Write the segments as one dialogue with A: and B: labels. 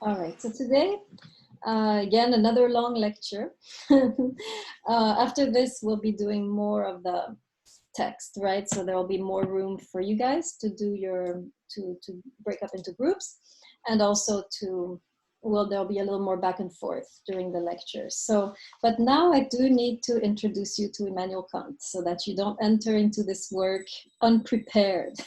A: All right, so today, again, another long lecture. After this, we'll be doing more of the text, right? So there will be more room for you guys to do to break up into groups, and also there'll be a little more back and forth during the lecture. So, but now I do need to introduce you to Immanuel Kant so that you don't enter into this work unprepared.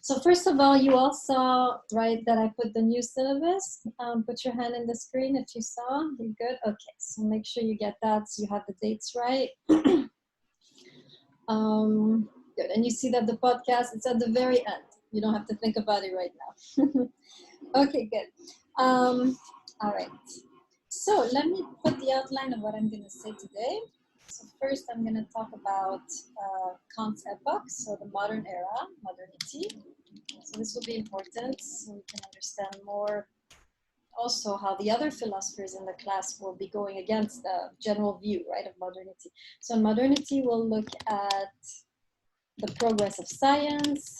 A: So first of all, you all saw, right, that I put the new syllabus. Put your hand in the screen if you saw. You're good? Okay, so make sure you get that so you have the dates right. Good, and you see that the podcast, it's at the very end. You don't have to think about it right now. Okay, good. All right. So let me put the outline of what I'm going to say today. So first, I'm going to talk about Kant's epoch, so the modern era, modernity. So this will be important so we can understand more also how the other philosophers in the class will be going against the general view, right, of modernity. So in modernity, we'll look at the progress of science,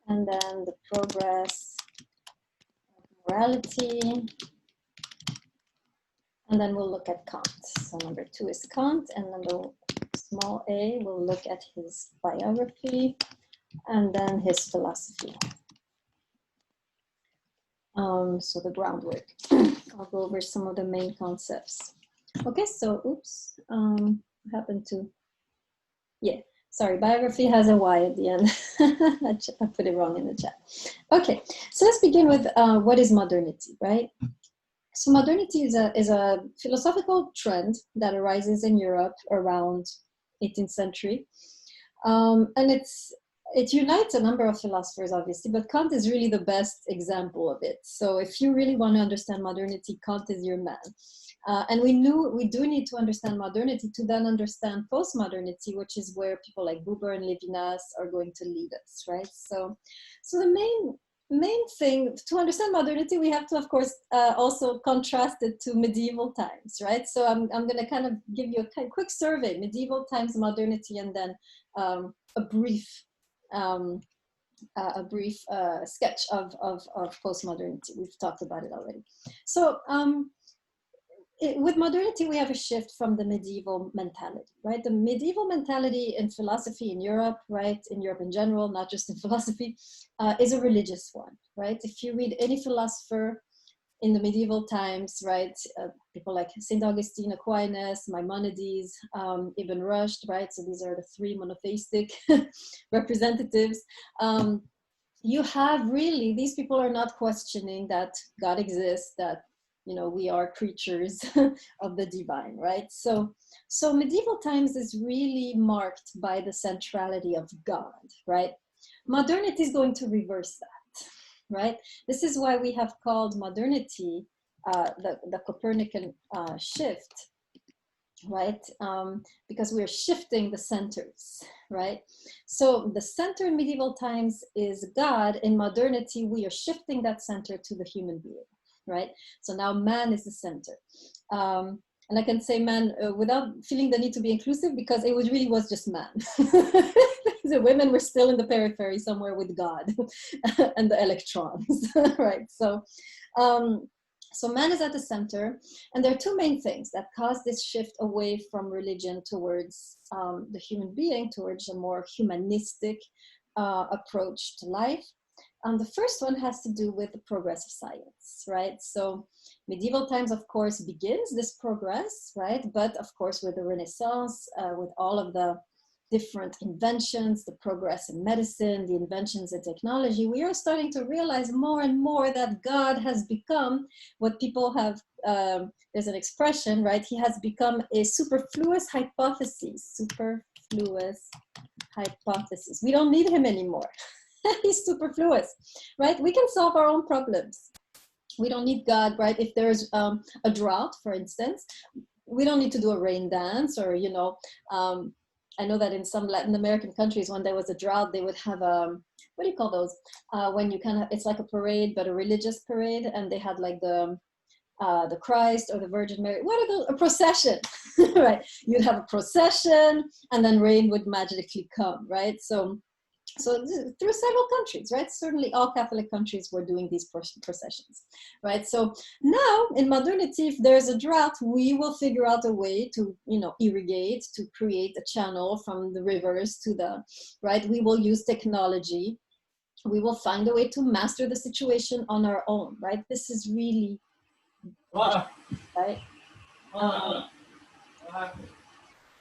A: and then the progress of morality, and then we'll look at Kant. So number 2 is Kant, and number small a, we'll look at his biography, and then his philosophy. So the groundwork. I'll go over some of the main concepts. Okay, so oops, what happened to, yeah, sorry, biography has a Y at the end. I put it wrong in the chat. Okay, so let's begin with what is modernity, right? So modernity is a philosophical trend that arises in Europe around 18th century. And it unites a number of philosophers, obviously, but Kant is really the best example of it. So if you really want to understand modernity, Kant is your man. And we do need to understand modernity to then understand postmodernity, which is where people like Buber and Levinas are going to lead us, right? So the main thing to understand modernity, we have to, of course, also contrast it to medieval times, right? So I'm going to kind of give you a quick survey: medieval times, modernity, and then a brief sketch of postmodernity. We've talked about it already. So with modernity, we have a shift from the medieval mentality, right? The medieval mentality in philosophy in Europe, right? In Europe in general, not just in philosophy, is a religious one, right? If you read any philosopher in the medieval times, right? People like St. Augustine, Aquinas, Maimonides, Ibn Rushd, right? So these are the 3 monotheistic representatives. You have really, these people are not questioning that God exists, that, you know, we are creatures of the divine, right? So medieval times is really marked by the centrality of God, right? Modernity is going to reverse that, right? This is why we have called modernity the Copernican shift, right? Because we're shifting the centers, right? So the center in medieval times is God. In modernity, we are shifting that center to the human being, right? So now man is the center. And I can say man without feeling the need to be inclusive, because it really was just man. The women were still in the periphery somewhere with God and the electrons, right? So man is at the center, and there are 2 main things that cause this shift away from religion towards the human being, towards a more humanistic approach to life. The first one has to do with the progress of science, right? So medieval times, of course, begins this progress, right? But of course, with the Renaissance, with all of the different inventions, the progress in medicine, the inventions in technology, we are starting to realize more and more that God has become what people have, there's an expression, right? He has become a superfluous hypothesis, We don't need him anymore. He's superfluous, right? We can solve our own problems. We don't need God, right? If there's a drought, for instance, we don't need to do a rain dance, or, you know, I know that in some Latin American countries, when there was a drought, they would have what do you call those? When you kind of, it's like a parade, but a religious parade, and they had like the Christ or the Virgin Mary. What are those? A procession, right? You'd have a procession, and then rain would magically come, right? So So through several countries, right? Certainly all Catholic countries were doing these processions, right? So now in modernity, if there's a drought, we will figure out a way to, irrigate, to create a channel from the rivers to the, right? We will use technology. We will find a way to master the situation on our own, right? This is really, right?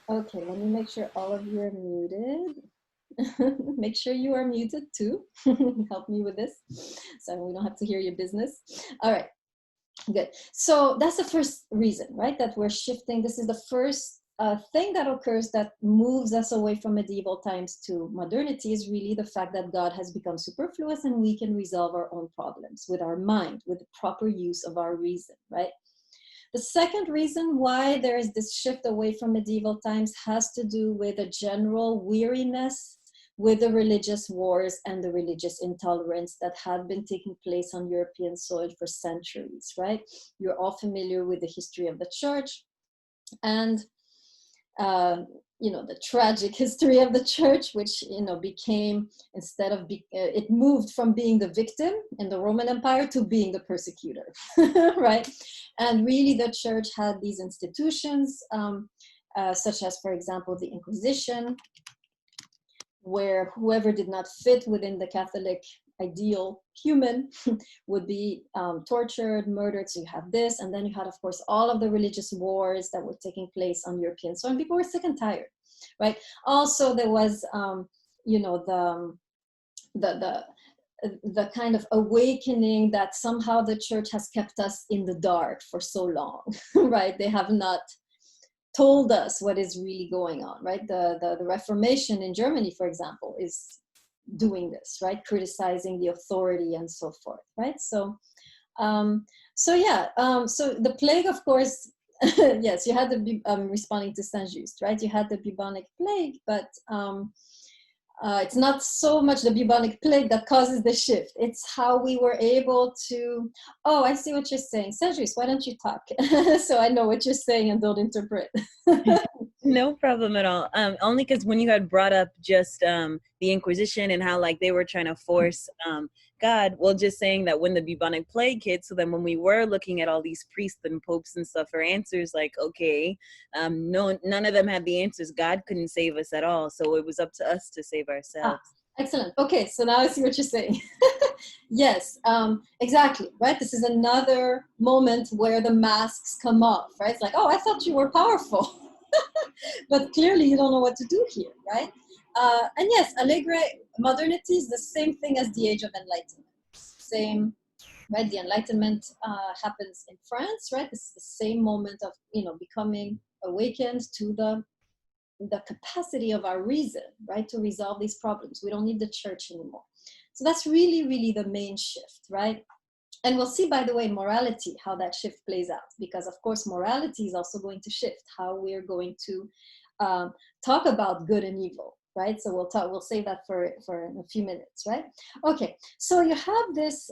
A: Okay, let me make sure all of you are muted. Make sure you are muted too. Help me with this so we don't have to hear your business. All right, good. So that's the first reason, right? That we're shifting. This is the first thing that occurs that moves us away from medieval times to modernity, is really the fact that God has become superfluous and we can resolve our own problems with our mind, with the proper use of our reason, right? The second reason why there is this shift away from medieval times has to do with a general weariness with the religious wars and the religious intolerance that had been taking place on European soil for centuries, right? You're all familiar with the history of the church and the tragic history of the church, which became, instead of it moved from being the victim in the Roman Empire to being the persecutor, right? And really, the church had these institutions, such as, for example, the Inquisition, where whoever did not fit within the Catholic ideal human would be tortured, murdered. So you have this, and then you had, of course, all of the religious wars that were taking place on European soil, and people were sick and tired, right? Also, there was, the kind of awakening that somehow the church has kept us in the dark for so long, right? They have not told us what is really going on, right? The Reformation in Germany, for example, is doing this, right? Criticizing the authority and so forth, right? So the plague, of course, yes, you had the, responding to Saint-Just, right? You had the bubonic plague, but it's not so much the bubonic plague that causes the shift. It's how we were able to, oh, I see what you're saying. Saint-Just, why don't you talk? So I know what you're saying and don't interpret.
B: No problem at all. Only because when you had brought up just the Inquisition and how like they were trying to force God, well, just saying that when the bubonic plague hit, so then when we were looking at all these priests and popes and stuff for answers, like, okay, none of them had the answers. God couldn't save us at all. So it was up to us to save ourselves.
A: Excellent. Okay, so now I see what you're saying. Yes, exactly, right? This is another moment where the masks come off, right? It's like, oh, I thought you were powerful. But clearly you don't know what to do here, right? And yes, Allegre modernity is the same thing as the Age of Enlightenment. Same, right? The Enlightenment happens in France, right? This is the same moment of, becoming awakened to the capacity of our reason, right? To resolve these problems. We don't need the church anymore. So that's really, really the main shift, right? And we'll see, by the way, morality, how that shift plays out, because of course, morality is also going to shift how we're going to talk about good and evil, right? So we'll save that for a few minutes, right? Okay, so you have this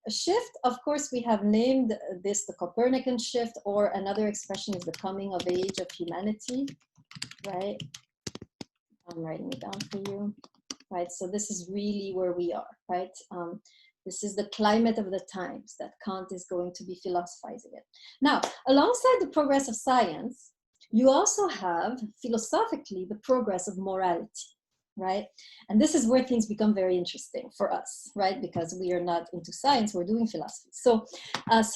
A: shift. Of course, we have named this the Copernican shift, or another expression is the coming of age of humanity, right? I'm writing it down for you, right? So this is really where we are, right? This is the climate of the times that Kant is going to be philosophizing it. Now, alongside the progress of science, you also have, philosophically, the progress of morality, right? And this is where things become very interesting for us, right? Because we are not into science, we're doing philosophy. So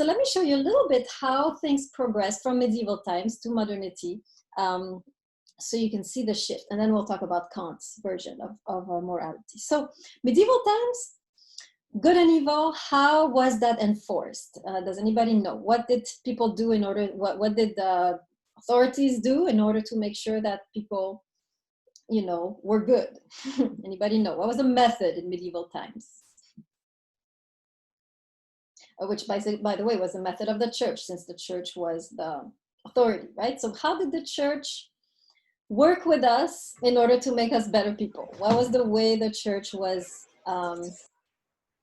A: let me show you a little bit how things progress from medieval times to modernity, so you can see the shift. And then we'll talk about Kant's version of morality. So medieval times, good and evil, how was that enforced? Does anybody know? What did people do in order, what did the authorities do in order to make sure that people, were good? Anybody know? What was the method in medieval times? Which, by the way, was the method of the church, since the church was the authority, right? So how did the church work with us in order to make us better people? What was the way the church was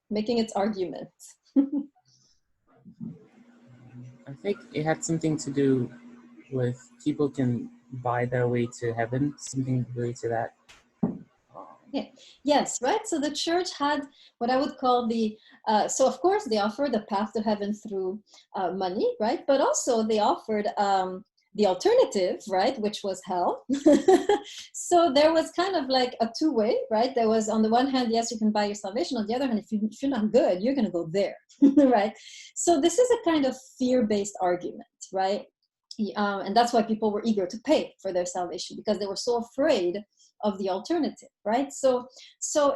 A: making its argument?
C: I think it had something to do with people can buy their way to heaven, something related to that.
A: Yeah. Yes, right. So the church had what I would call so of course they offered a path to heaven through money, right? But also they offered the alternative, right, which was hell. So there was kind of like a two-way, right? There was on the one hand, yes, you can buy your salvation. On the other hand, if you're not good, you're going to go there, right? So this is a kind of fear-based argument, right? And that's why people were eager to pay for their salvation, because they were so afraid of the alternative, right? So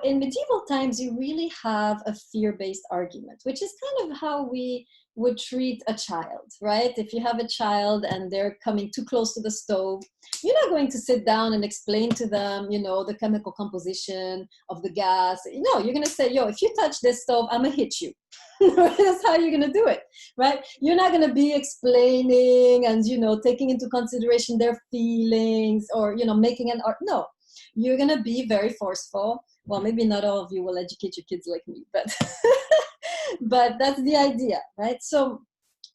A: in medieval times, you really have a fear-based argument, which is kind of how we would treat a child, right? If you have a child and they're coming too close to the stove, you're not going to sit down and explain to them, the chemical composition of the gas. No, you're going to say, yo, if you touch this stove, I'm going to hit you. That's how you're going to do it, right? You're not going to be explaining and, taking into consideration their feelings or, making an art. No, you're going to be very forceful. Well, maybe not all of you will educate your kids like me, but but that's the idea, right? So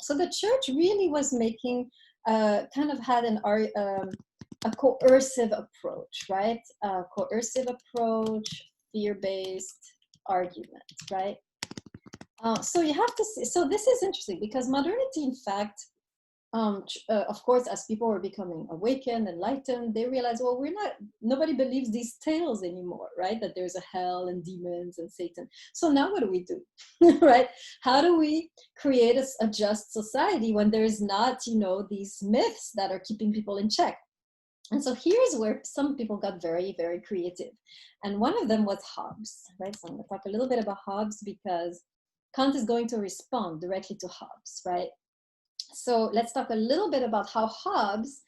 A: the church really was making kind of had a coercive approach, right? Coercive approach, fear-based argument, right? So you have to see, so this is interesting because modernity, in fact, of course, as people were becoming awakened, enlightened, they realized, well, nobody believes these tales anymore, right? That there's a hell and demons and Satan. So now what do we do, right? How do we create a just society when there's not, these myths that are keeping people in check? And so here's where some people got very, very creative. And one of them was Hobbes, right? So I'm going to talk a little bit about Hobbes because Kant is going to respond directly to Hobbes, right? So let's talk a little bit about how Hobbes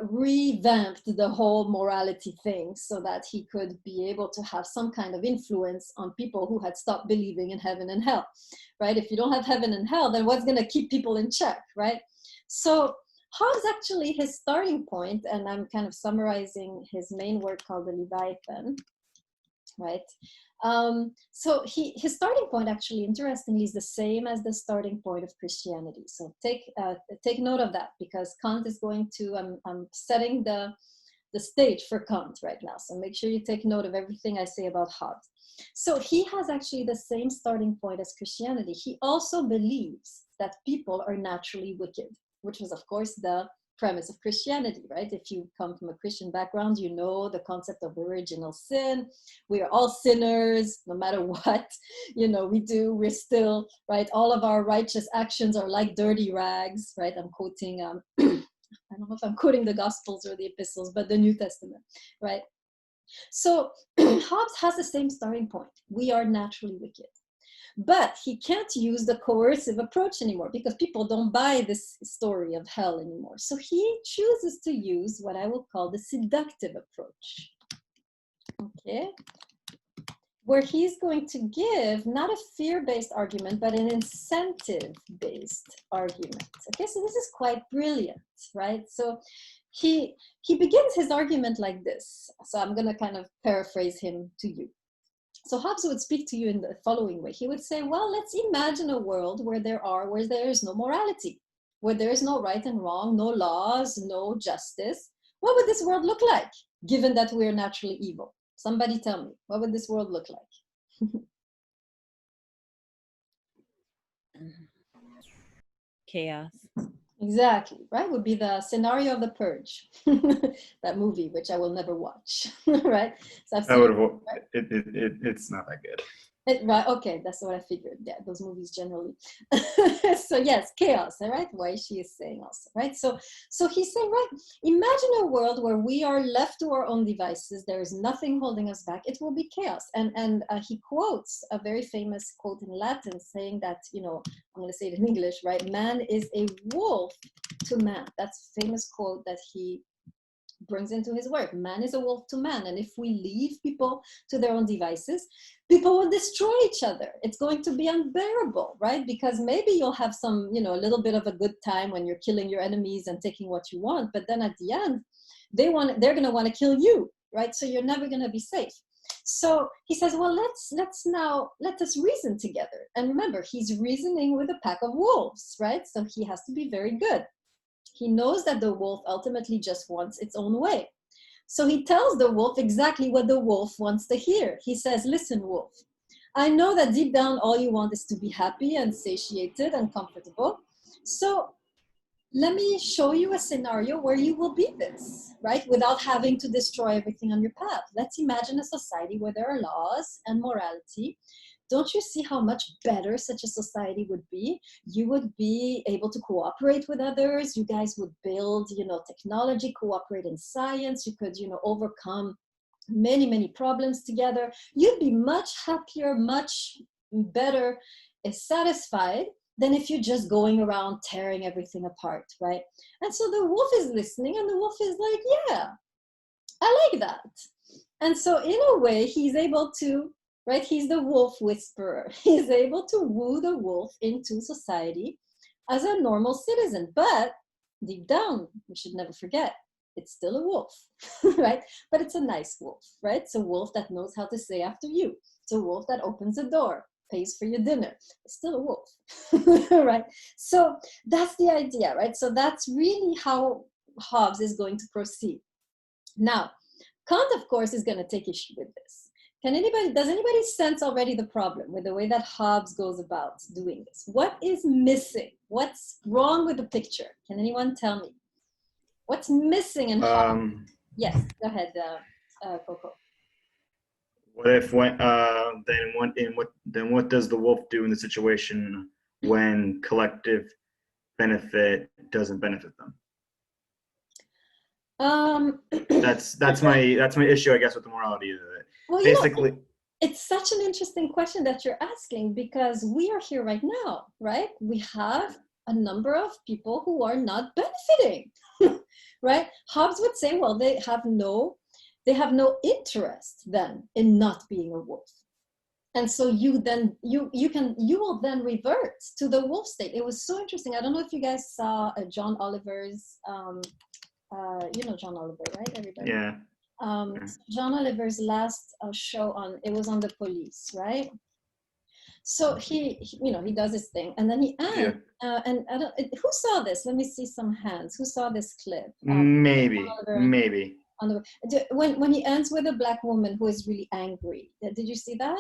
A: revamped the whole morality thing so that he could be able to have some kind of influence on people who had stopped believing in heaven and hell, right? If you don't have heaven and hell, then what's going to keep people in check, right? So Hobbes actually, his starting point, and I'm kind of summarizing his main work called the Leviathan, right? So his starting point actually, interestingly, is the same as the starting point of Christianity. So take note of that because Kant is going to, I'm setting the stage for Kant right now. So make sure you take note of everything I say about Hobbes. So he has actually the same starting point as Christianity. He also believes that people are naturally wicked, which was, of course, the premise of Christianity, right? If you come from a Christian background, you know the concept of original sin. We are all sinners, no matter what, we do, we're still, right? All of our righteous actions are like dirty rags, right? I'm quoting, I don't know if I'm quoting the Gospels or the Epistles, but the New Testament, right? So Hobbes has the same starting point. We are naturally wicked. But he can't use the coercive approach anymore because people don't buy this story of hell anymore. So he chooses to use what I will call the seductive approach, okay? Where he's going to give not a fear-based argument, but an incentive-based argument. Okay, so this is quite brilliant, right? So he begins his argument like this. So I'm going to kind of paraphrase him to you. So Hobbes would speak to you in the following way. He would say, well, let's imagine a world where there is no morality, where there is no right and wrong, no laws, no justice. What would this world look like, given that we're naturally evil? Somebody tell me, what would this world look like?
B: Chaos.
A: Exactly, right? Would be the scenario of The Purge, that movie, which I will never watch, right? So I've seen
D: it's not that good.
A: Right, okay, that's what I figured. Yeah, those movies generally. So yes, chaos, right? Why she is saying also, right? So he's saying, right, imagine a world where we are left to our own devices. There is nothing holding us back. It will be chaos. And he quotes a very famous quote in Latin saying that, I'm going to say it in English, right? Man is a wolf to man. That's a famous quote that he brings into his work. Man is a wolf to man. And if we leave people to their own devices, people will destroy each other. It's going to be unbearable, right? Because maybe you'll have some, a little bit of a good time when you're killing your enemies and taking what you want. But then at the end, they're going to want to kill you, right? So you're never going to be safe. So he says, well, let us reason together. And remember, he's reasoning with a pack of wolves, right? So he has to be very good. He knows that the wolf ultimately just wants its own way. So he tells the wolf exactly what the wolf wants to hear. He says, listen, wolf, I know that deep down all you want is to be happy and satiated and comfortable. So let me show you a scenario where you will be this, right? Without having to destroy everything on your path. Let's imagine a society where there are laws and morality. Don't you see how much better such a society would be? You would be able to cooperate with others. You guys would build, technology, cooperate in science. You could, overcome many, many problems together. You'd be much happier, much better, satisfied than if you're just going around tearing everything apart, right? And so the wolf is listening, and the wolf is like, yeah, I like that. And so in a way, he's able to, right? He's the wolf whisperer. He's able to woo the wolf into society as a normal citizen. But deep down, we should never forget, it's still a wolf, right? But it's a nice wolf, right? It's a wolf that knows how to say after you. It's a wolf that opens the door, pays for your dinner. It's still a wolf, right? So that's the idea, right? So that's really how Hobbes is going to proceed. Now, Kant, of course, is going to take issue with this. Does anybody sense already the problem with the way that Hobbes goes about doing this? What is missing? What's wrong with the picture? Can anyone tell me? What's missing in Hobbes? Yes, go ahead, Coco.
D: What if then what does the wolf do in the situation when collective benefit doesn't benefit them? That's my issue, I guess, with the morality of it.
A: Well,
D: basically,
A: it's such an interesting question that you're asking, because we are here right now, right? We have a number of people who are not benefiting, right? Hobbes would say, well, they have no interest then in not being a wolf. And so you will then revert to the wolf state. It was so interesting. I don't know if you guys saw John Oliver's, John Oliver, right? Everybody.
D: yeah.
A: John Oliver's last show was on the police, right? So he does his thing, and then he ends.
D: Yeah.
A: And I don't. Who saw this? Let me see some hands. Who saw this clip?
D: Maybe.
A: When he ends with a black woman who is really angry. Did you see that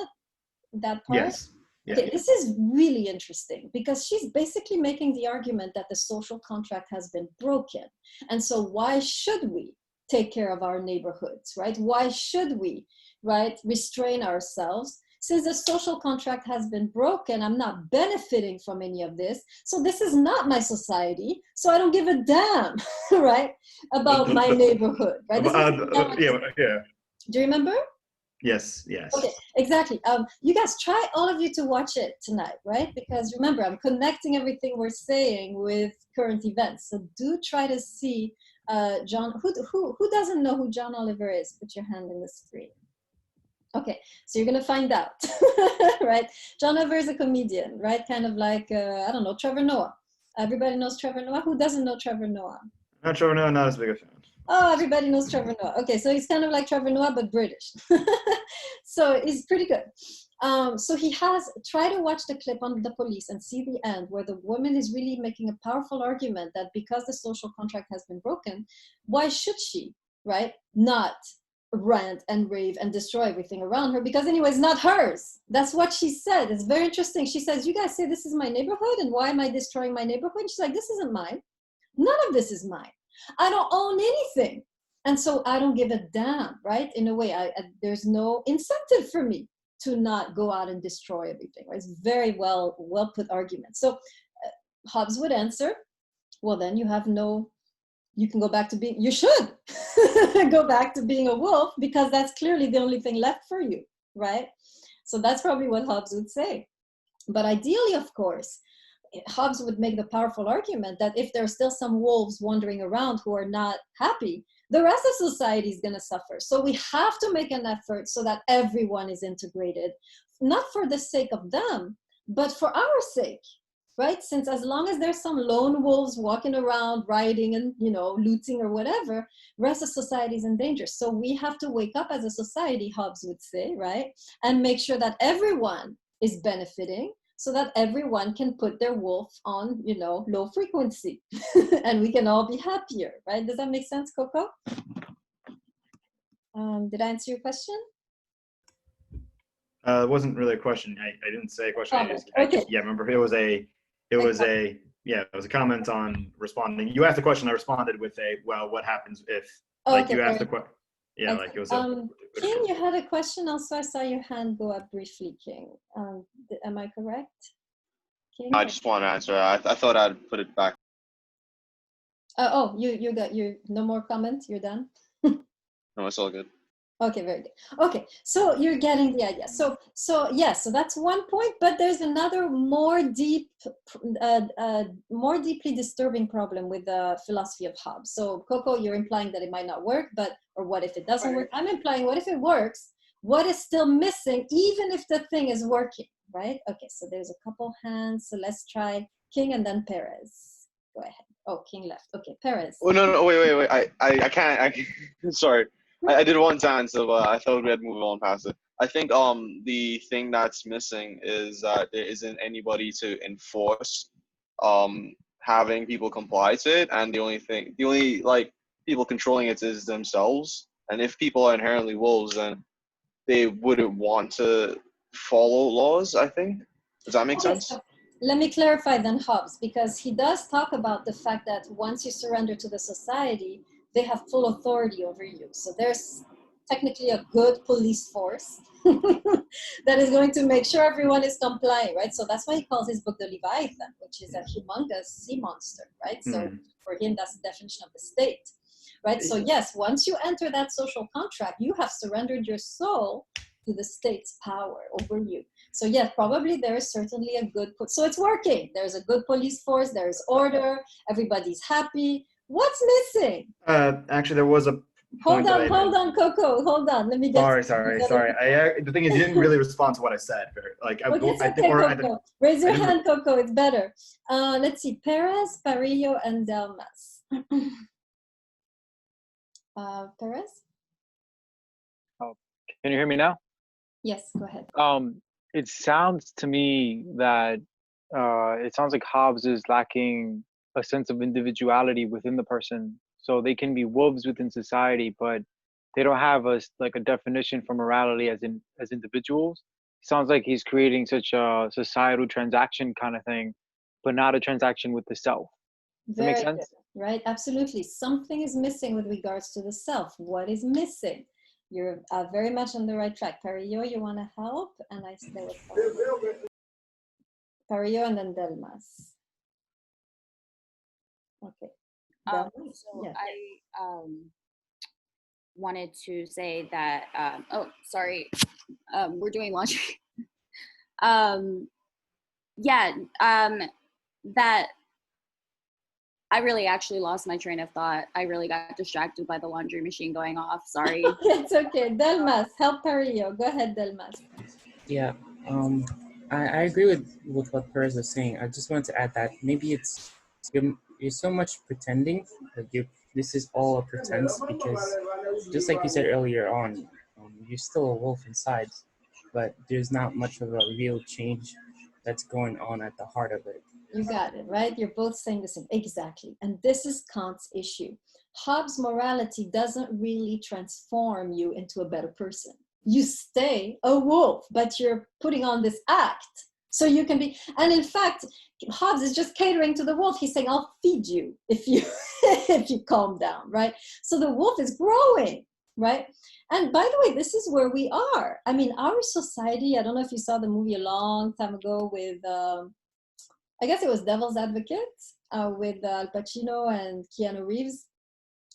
A: part?
D: Yes. Yeah.
A: Okay, this is really interesting, because she's basically making the argument that the social contract has been broken. And so why should we take care of our neighborhoods, right? Why should we, right, restrain ourselves? Since the social contract has been broken, I'm not benefiting from any of this. So this is not my society. So I don't give a damn, right, about my neighborhood, right?
D: Yeah.
A: Do you remember?
D: Yes.
A: Okay, exactly. You guys try, all of you, to watch it tonight, right? Because remember, I'm connecting everything we're saying with current events. So do try to see John. Who doesn't know who John Oliver is? Put your hand in the screen. Okay, so you're gonna find out, right? John Oliver is a comedian, right? Kind of like I don't know, Trevor Noah. Everybody knows Trevor Noah. Who doesn't know Trevor Noah?
D: Not Trevor Noah, not as big a fan.
A: Oh, everybody knows Trevor Noah. Okay, so he's kind of like Trevor Noah, but British. So he's pretty good. So he has, try to watch the clip on the police and see the end where the woman is really making a powerful argument that because the social contract has been broken, why should she, right, not rant and rave and destroy everything around her? Because anyway, it's not hers. That's what she said. It's very interesting. She says, you guys say this is my neighborhood, and why am I destroying my neighborhood? She's like, this isn't mine. None of this is mine. I don't own anything. And so I don't give a damn, right? In a way, there's no incentive for me to not go out and destroy everything. Right? It's very well put argument. So Hobbes would answer, well, then you can go back to being, you should go back to being a wolf, because that's clearly the only thing left for you, right? So that's probably what Hobbes would say. But ideally, of course, Hobbes would make the powerful argument that if there are still some wolves wandering around who are not happy, the rest of society is going to suffer. So we have to make an effort so that everyone is integrated, not for the sake of them, but for our sake, right? Since as long as there's some lone wolves walking around, rioting and, looting or whatever, rest of society is in danger. So we have to wake up as a society, Hobbes would say, right? And make sure that everyone is benefiting, so that everyone can put their wolf on, low frequency, and we can all be happier, right? Does that make sense, Coco? Did I answer your question?
D: It wasn't really a question. I didn't say a question.
A: Comment. Okay.
D: Yeah, remember it was a comment on responding. You asked a question. I responded with well, what happens if
A: Okay,
D: you asked a
A: very
D: question? Yeah, like it was
A: King, you had a question also. I saw your hand go up briefly, King. Am I correct? King?
E: I just want to answer. I thought I'd put it back.
A: Oh, you got no more comments. You're done.
E: No, it's all good.
A: Okay, very good. Okay, so you're getting the idea. So yes, so that's one point, but there's another more deeply disturbing problem with the philosophy of Hobbes. So Coco, you're implying that it might not work, or what if it doesn't work? I'm implying, what if it works? What is still missing, even if the thing is working, right? Okay, so there's a couple hands. So let's try King and then Perez. Go ahead. Oh, King left. Okay, Perez.
E: Oh no, wait. I can't. Sorry. I did want to answer, but I thought we had moved on past it. I think the thing that's missing is that there isn't anybody to enforce having people comply to it, and the only like people controlling it is themselves. And if people are inherently wolves, then they wouldn't want to follow laws, I think. Does that make sense?
A: So let me clarify then Hobbes, because he does talk about the fact that once you surrender to the society, they have full authority over you. So there's technically a good police force that is going to make sure everyone is complying, right? So that's why he calls his book the Leviathan, which is a humongous sea monster, right? So for him, that's the definition of the state, right? So yes, once you enter that social contract, you have surrendered your soul to the state's power over you. So yes, probably there is certainly a good, so it's working. There's a good police force, there's order, everybody's happy. What's missing?
D: Actually, there was a
A: Hold on, Coco. Hold on. Let me get.
D: Sorry. The thing is, you didn't really respond to what I said. Like,
A: Coco. Raise your hand, Coco. It's better. Let's see. Perez, Parillo, and Delmas. Perez?
F: Oh, can you hear me now?
A: Yes, go ahead.
F: It sounds to me that it sounds like Hobbes is lacking a sense of individuality within the person. So they can be wolves within society, but they don't have a definition for morality as individuals. It sounds like he's creating such a societal transaction kind of thing, but not a transaction with the self. Does that make sense?
A: Good, right? Absolutely. Something is missing with regards to the self. What is missing? You're very much on the right track. Parillo, you want to help? And I stay with Parillo and then Delmas. Okay.
G: So yeah. I wanted to say that, we're doing laundry. That I really actually lost my train of thought. I really got distracted by the laundry machine going off. Sorry.
A: It's okay. Delmas, help Parillo. Go ahead, Delmas.
C: Yeah, I agree with what Perez was saying. I just wanted to add that maybe you're so much pretending that this is all a pretense, because just like you said earlier on, you're still a wolf inside, but there's not much of a real change that's going on at the heart of it.
A: You got it, right? You're both saying the same. Exactly. And this is Kant's issue. Hobbes' morality doesn't really transform you into a better person. You stay a wolf, but you're putting on this act so you can be. And in fact, Hobbes is just catering to the wolf. He's saying, I'll feed you if you if you calm down, right? So the wolf is growing, right? And by the way, this is where we are. I mean, our society, I don't know if you saw the movie a long time ago with, I guess it was Devil's Advocate with Al Pacino and Keanu Reeves.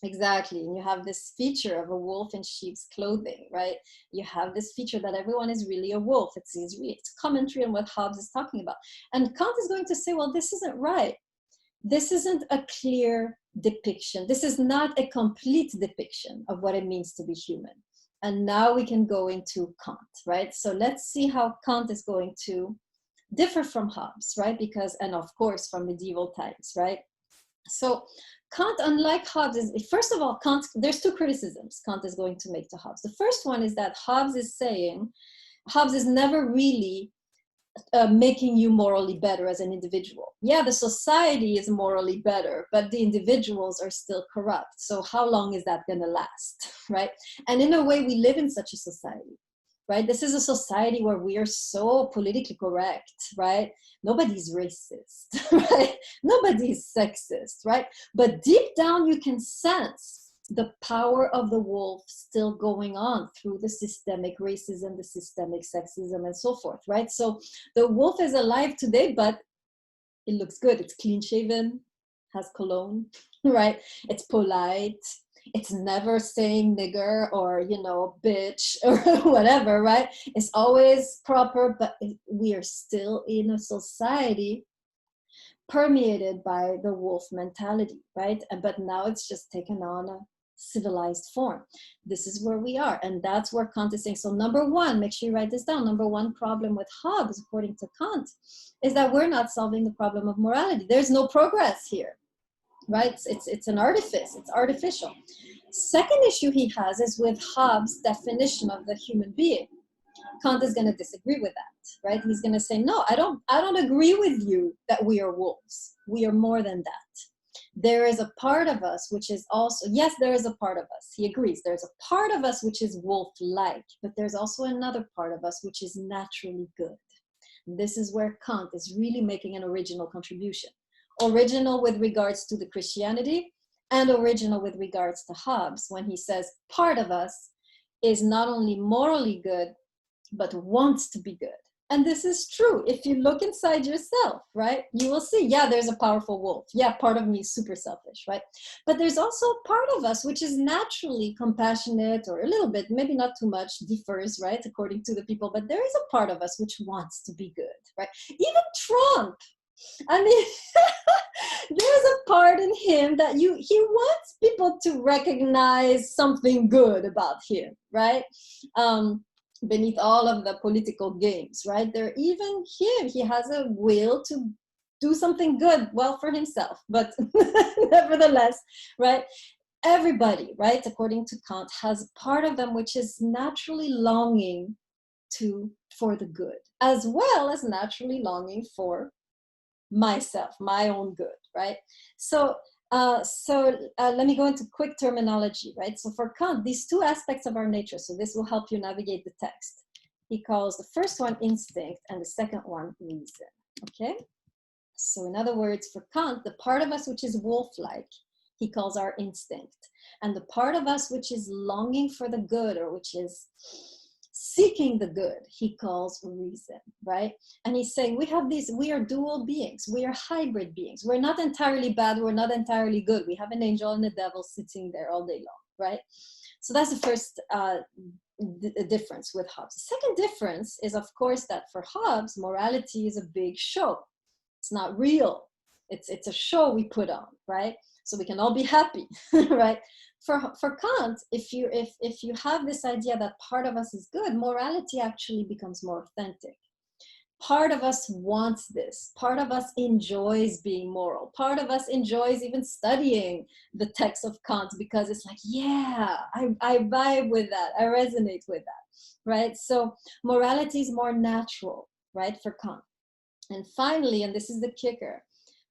A: Exactly. And you have this feature of a wolf in sheep's clothing, right? You have this feature that everyone is really a wolf. It's commentary on what Hobbes is talking about. And Kant is going to say, well, this isn't right. This isn't a clear depiction. This is not a complete depiction of what it means to be human. And now we can go into Kant, right? So let's see how Kant is going to differ from Hobbes, right? Because, and of course, from medieval times, right? So Kant, unlike Hobbes, first of all, Kant, there's two criticisms Kant is going to make to Hobbes. The first one is that Hobbes is saying, Hobbes is never really making you morally better as an individual. Yeah, the society is morally better, but the individuals are still corrupt. So how long is that going to last, right? And in a way, we live in such a society, right? This is a society where we are so politically correct, right? Nobody's racist, right? Nobody's sexist, right? But deep down, you can sense the power of the wolf still going on through the systemic racism, the systemic sexism, and so forth, right? So the wolf is alive today, but it looks good. It's clean shaven, has cologne, right? It's polite. It's never saying nigger or, you know, bitch or whatever, right? It's always proper, but we are still in a society permeated by the wolf mentality, right? But now it's just taken on a civilized form. This is where we are, and that's where Kant is saying. So number one, make sure you write this down. Number one problem with Hobbes, according to Kant, is that we're not solving the problem of morality. There's no progress here, right? It's an artifice. It's artificial. Second issue he has is with Hobbes' definition of the human being. Kant is going to disagree with that, right? He's going to say, no, I don't agree with you that we are wolves. We are more than that. There is a part of us which is also, yes, there is a part of us. He agrees. There's a part of us which is wolf-like, but there's also another part of us which is naturally good. This is where Kant is really making an original contribution. Original with regards to the Christianity, and original with regards to Hobbes, when he says part of us is not only morally good, but wants to be good. And this is true. If you look inside yourself, right, you will see, yeah, there's a powerful wolf. Yeah, part of me is super selfish, right? But there's also a part of us which is naturally compassionate, or a little bit, maybe not too much, differs, right, according to the people. But there is a part of us which wants to be good, right? Even Trump, I mean, there's a part in him that he wants people to recognize something good about him, right? Beneath all of the political games, right? There, even him, he has a will to do something good, well, for himself, but nevertheless, right? Everybody, right, according to Kant, has part of them which is naturally longing for the good, as well as naturally longing for myself, my own good, right? So let me go into quick terminology, right? So for Kant, these two aspects of our nature, so this will help you navigate the text. He calls the first one instinct and the second one reason, okay? So in other words, for Kant, the part of us which is wolf-like, he calls our instinct. And the part of us which is longing for the good, or which is seeking the good, he calls reason, right? And he's saying we are dual beings, we are hybrid beings. We're not entirely bad, we're not entirely good. We have an angel and a devil sitting there all day long, right? So that's the first difference with Hobbes. The second difference is, of course, that for Hobbes, morality is a big show. It's not real. It's a show we put on, right? So we can all be happy, right? For Kant, if you have this idea that part of us is good, morality actually becomes more authentic. Part of us wants this. Part of us enjoys being moral. Part of us enjoys even studying the text of Kant, because it's like, yeah, I vibe with that. I resonate with that, right? So morality is more natural, right, for Kant. And finally, and this is the kicker,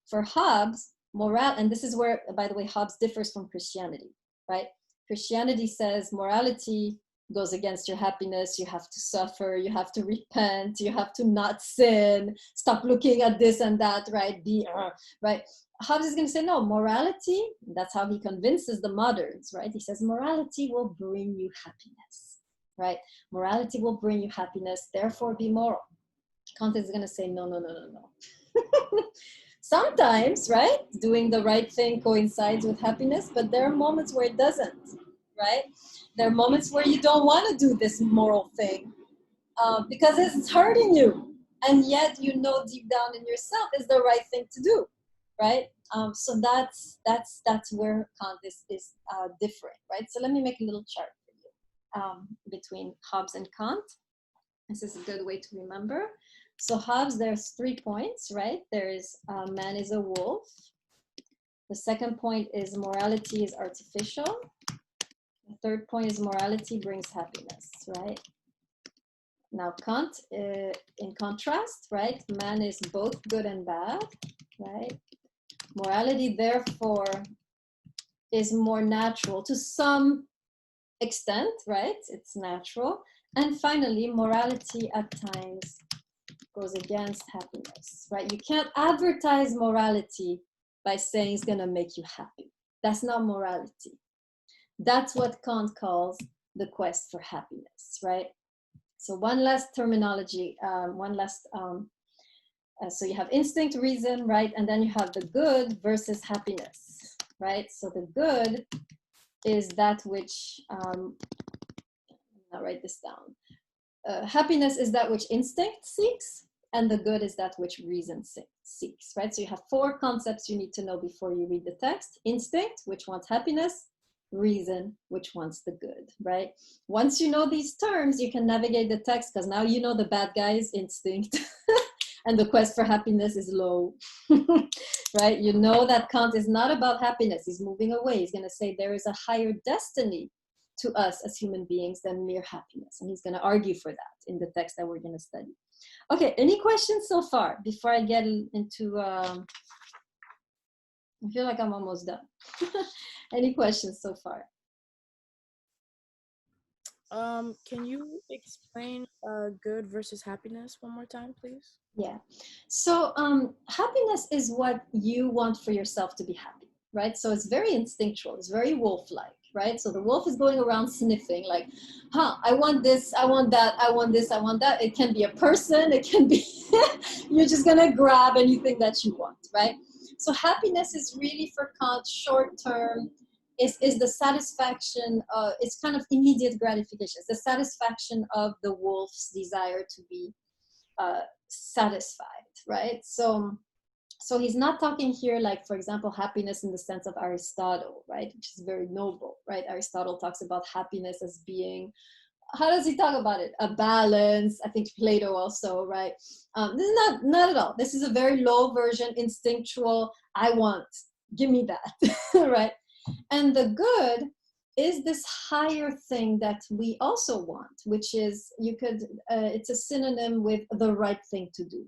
A: for Hobbes, and this is where, by the way, Hobbes differs from Christianity, right? Christianity says morality goes against your happiness. You have to suffer, you have to repent, you have to not sin, stop looking at this and that, right? Right? Hobbes is going to say, no, morality, that's how he convinces the moderns, right? He says morality will bring you happiness, right? Morality will bring you happiness, therefore be moral. Kant is going to say, no. Sometimes, right, doing the right thing coincides with happiness, but there are moments where it doesn't, right? There are moments where you don't want to do this moral thing because it's hurting you, and yet you know deep down in yourself is the right thing to do, right? So that's where Kant is different, right? So let me make a little chart for you between Hobbes and Kant. This is a good way to remember. So Hobbes, there's 3 points, right? There's man is a wolf. The second point is morality is artificial. The third point is morality brings happiness, right? Now Kant, in contrast, right? Man is both good and bad, right? Morality, therefore, is more natural to some extent, right? It's natural. And finally, morality at times goes against happiness, right? You can't advertise morality by saying it's going to make you happy. That's not morality. That's what Kant calls the quest for happiness, right? So one last terminology, so you have instinct, reason, right? And then you have the good versus happiness, right? So the good is that which, I'll write this down. Happiness is that which instinct seeks, and the good is that which reason seeks, right? So you have 4 concepts you need to know before you read the text. Instinct, which wants happiness. Reason, which wants the good, right? Once you know these terms, you can navigate the text, because now you know the bad guy's instinct and the quest for happiness is low, right? You know that Kant is not about happiness. He's moving away. He's going to say there is a higher destiny to us as human beings than mere happiness. And he's going to argue for that in the text that we're going to study. Okay, any questions so far before I get into, I feel like I'm almost done. Any questions so far?
H: Can you explain good versus happiness one more time, please?
A: Yeah. So happiness is what you want for yourself to be happy, right? So it's very instinctual. It's very wolf-like, right? So the wolf is going around sniffing like, I want this, I want that, I want this, I want that. It can be a person, it can be, you're just gonna grab anything that you want, right? So happiness is really for Kant short-term, is the satisfaction, it's kind of immediate gratification. It's the satisfaction of the wolf's desire to be satisfied, right? So he's not talking here like, for example, happiness in the sense of Aristotle, right? Which is very noble, right? Aristotle talks about happiness as being, how does he talk about it? A balance. I think Plato also, right? This is not at all. This is a very low version, instinctual. I want, give me that, right? And the good is this higher thing that we also want, which is, it's a synonym with the right thing to do,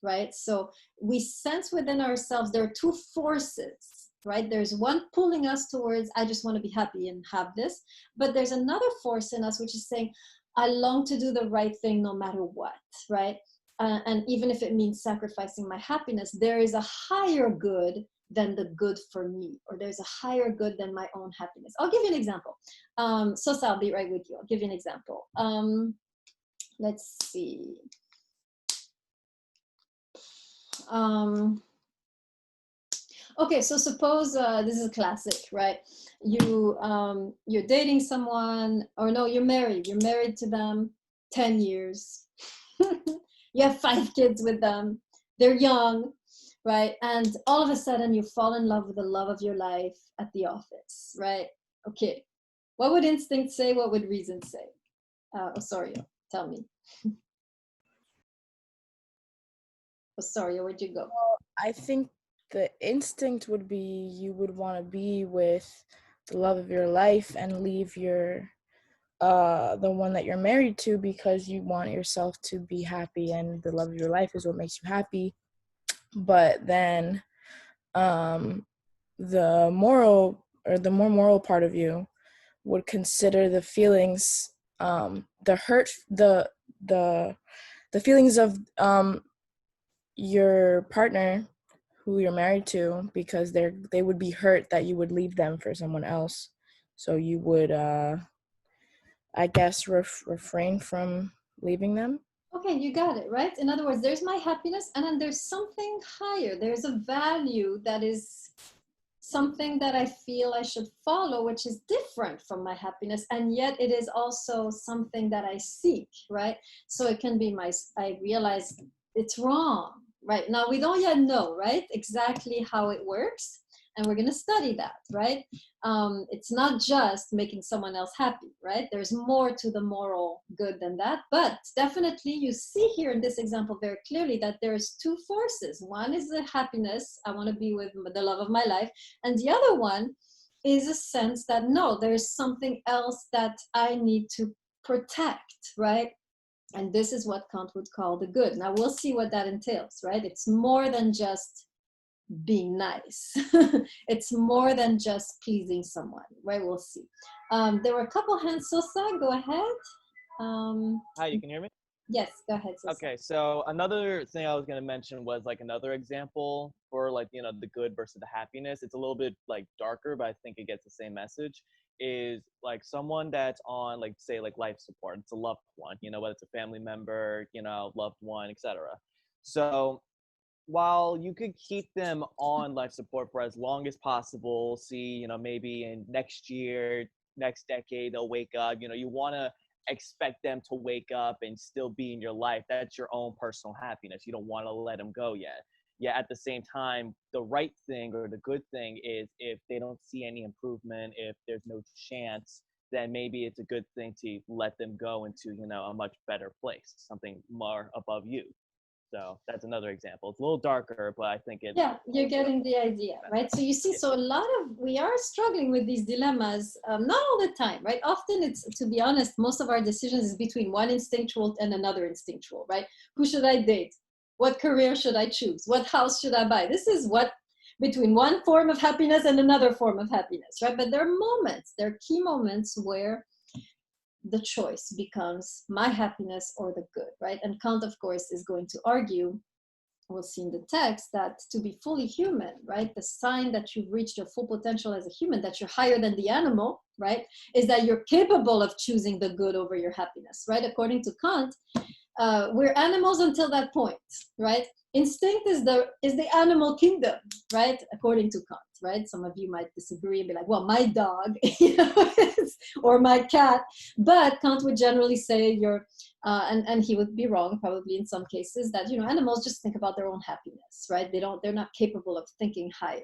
A: right? So we sense within ourselves there are 2 forces, right? There's one pulling us towards, I just want to be happy and have this, but there's another force in us which is saying, I long to do the right thing no matter what, right? And even if it means sacrificing my happiness, there is a higher good than the good for me, or there's a higher good than my own happiness. I'll give you an example. Sosa, I'll be right with you. I'll give you an example. Let's see. Okay, so suppose this is a classic, right? You're dating someone, or no, you're married to them 10 years. You have 5 kids with them. They're young, right? And all of a sudden you fall in love with the love of your life at the office, right? Okay, what would instinct say? What would reason say? Osorio, tell me. Osorio, where'd you go?
H: Well, I think the instinct would be you would want to be with the love of your life and leave your the one that you're married to, because you want yourself to be happy and the love of your life is what makes you happy. But then the moral, or the more moral part of you, would consider the feelings, the hurt, the feelings of your partner who you're married to, because they would be hurt that you would leave them for someone else. So you would I guess refrain from leaving them.
A: Okay, you got it, right? In other words, there's my happiness, and then there's something higher. There's a value that is something that I feel I should follow, which is different from my happiness, and yet it is also something that I seek, right? So it can be I realize it's wrong, right? Now, we don't yet know, right, exactly how it works, and we're going to study that, right? It's not just making someone else happy, right? There's more to the moral good than that, but definitely you see here in this example very clearly that there's 2 forces. One is the happiness, I want to be with the love of my life, and the other one is a sense that no, there's something else that I need to protect, right? And this is what Kant would call the good. Now we'll see what that entails, right? It's more than just being nice. It's more than just pleasing someone, right? We'll see. There were a couple hands. Sosa, go ahead.
I: Hi, you can hear me?
A: Yes, go ahead, Sosa.
I: Okay, so another thing I was going to mention was like another example for like, you know, the good versus the happiness. It's a little bit like darker, but I think it gets the same message. Is like someone that's on like, say, like life support. It's a loved one, you know, whether it's a family member, you know, loved one, etc. So while you could keep them on life support for as long as possible, see, you know, maybe in next year, next decade, they'll wake up, you know, you want to expect them to wake up and still be in your life. That's your own personal happiness. You don't want to let them go yet. Yeah, at the same time, the right thing or the good thing is if they don't see any improvement, if there's no chance, then maybe it's a good thing to let them go into, you know, a much better place, something more above you. So that's another example. It's a little darker, but I think it.
A: Yeah, you're getting the idea, right? So you see, so a lot of, we are struggling with these dilemmas, not all the time, right? Often it's, to be honest, most of our decisions is between one instinctual and another instinctual, right? Who should I date? What career should I choose? What house should I buy? This is what, between one form of happiness and another form of happiness, right? But there are moments, there are key moments where the choice becomes my happiness or the good, right? And Kant, of course, is going to argue, we'll see in the text, that to be fully human, right, the sign that you've reached your full potential as a human, that you're higher than the animal, right, is that you're capable of choosing the good over your happiness, right? According to Kant, we're animals until that point, right? Instinct is the animal kingdom, right? According to Kant, right? Some of you might disagree and be like, well, my dog, you know, or my cat. But Kant would generally say you're, and he would be wrong probably in some cases, that, you know, animals just think about their own happiness, right? They're not capable of thinking higher.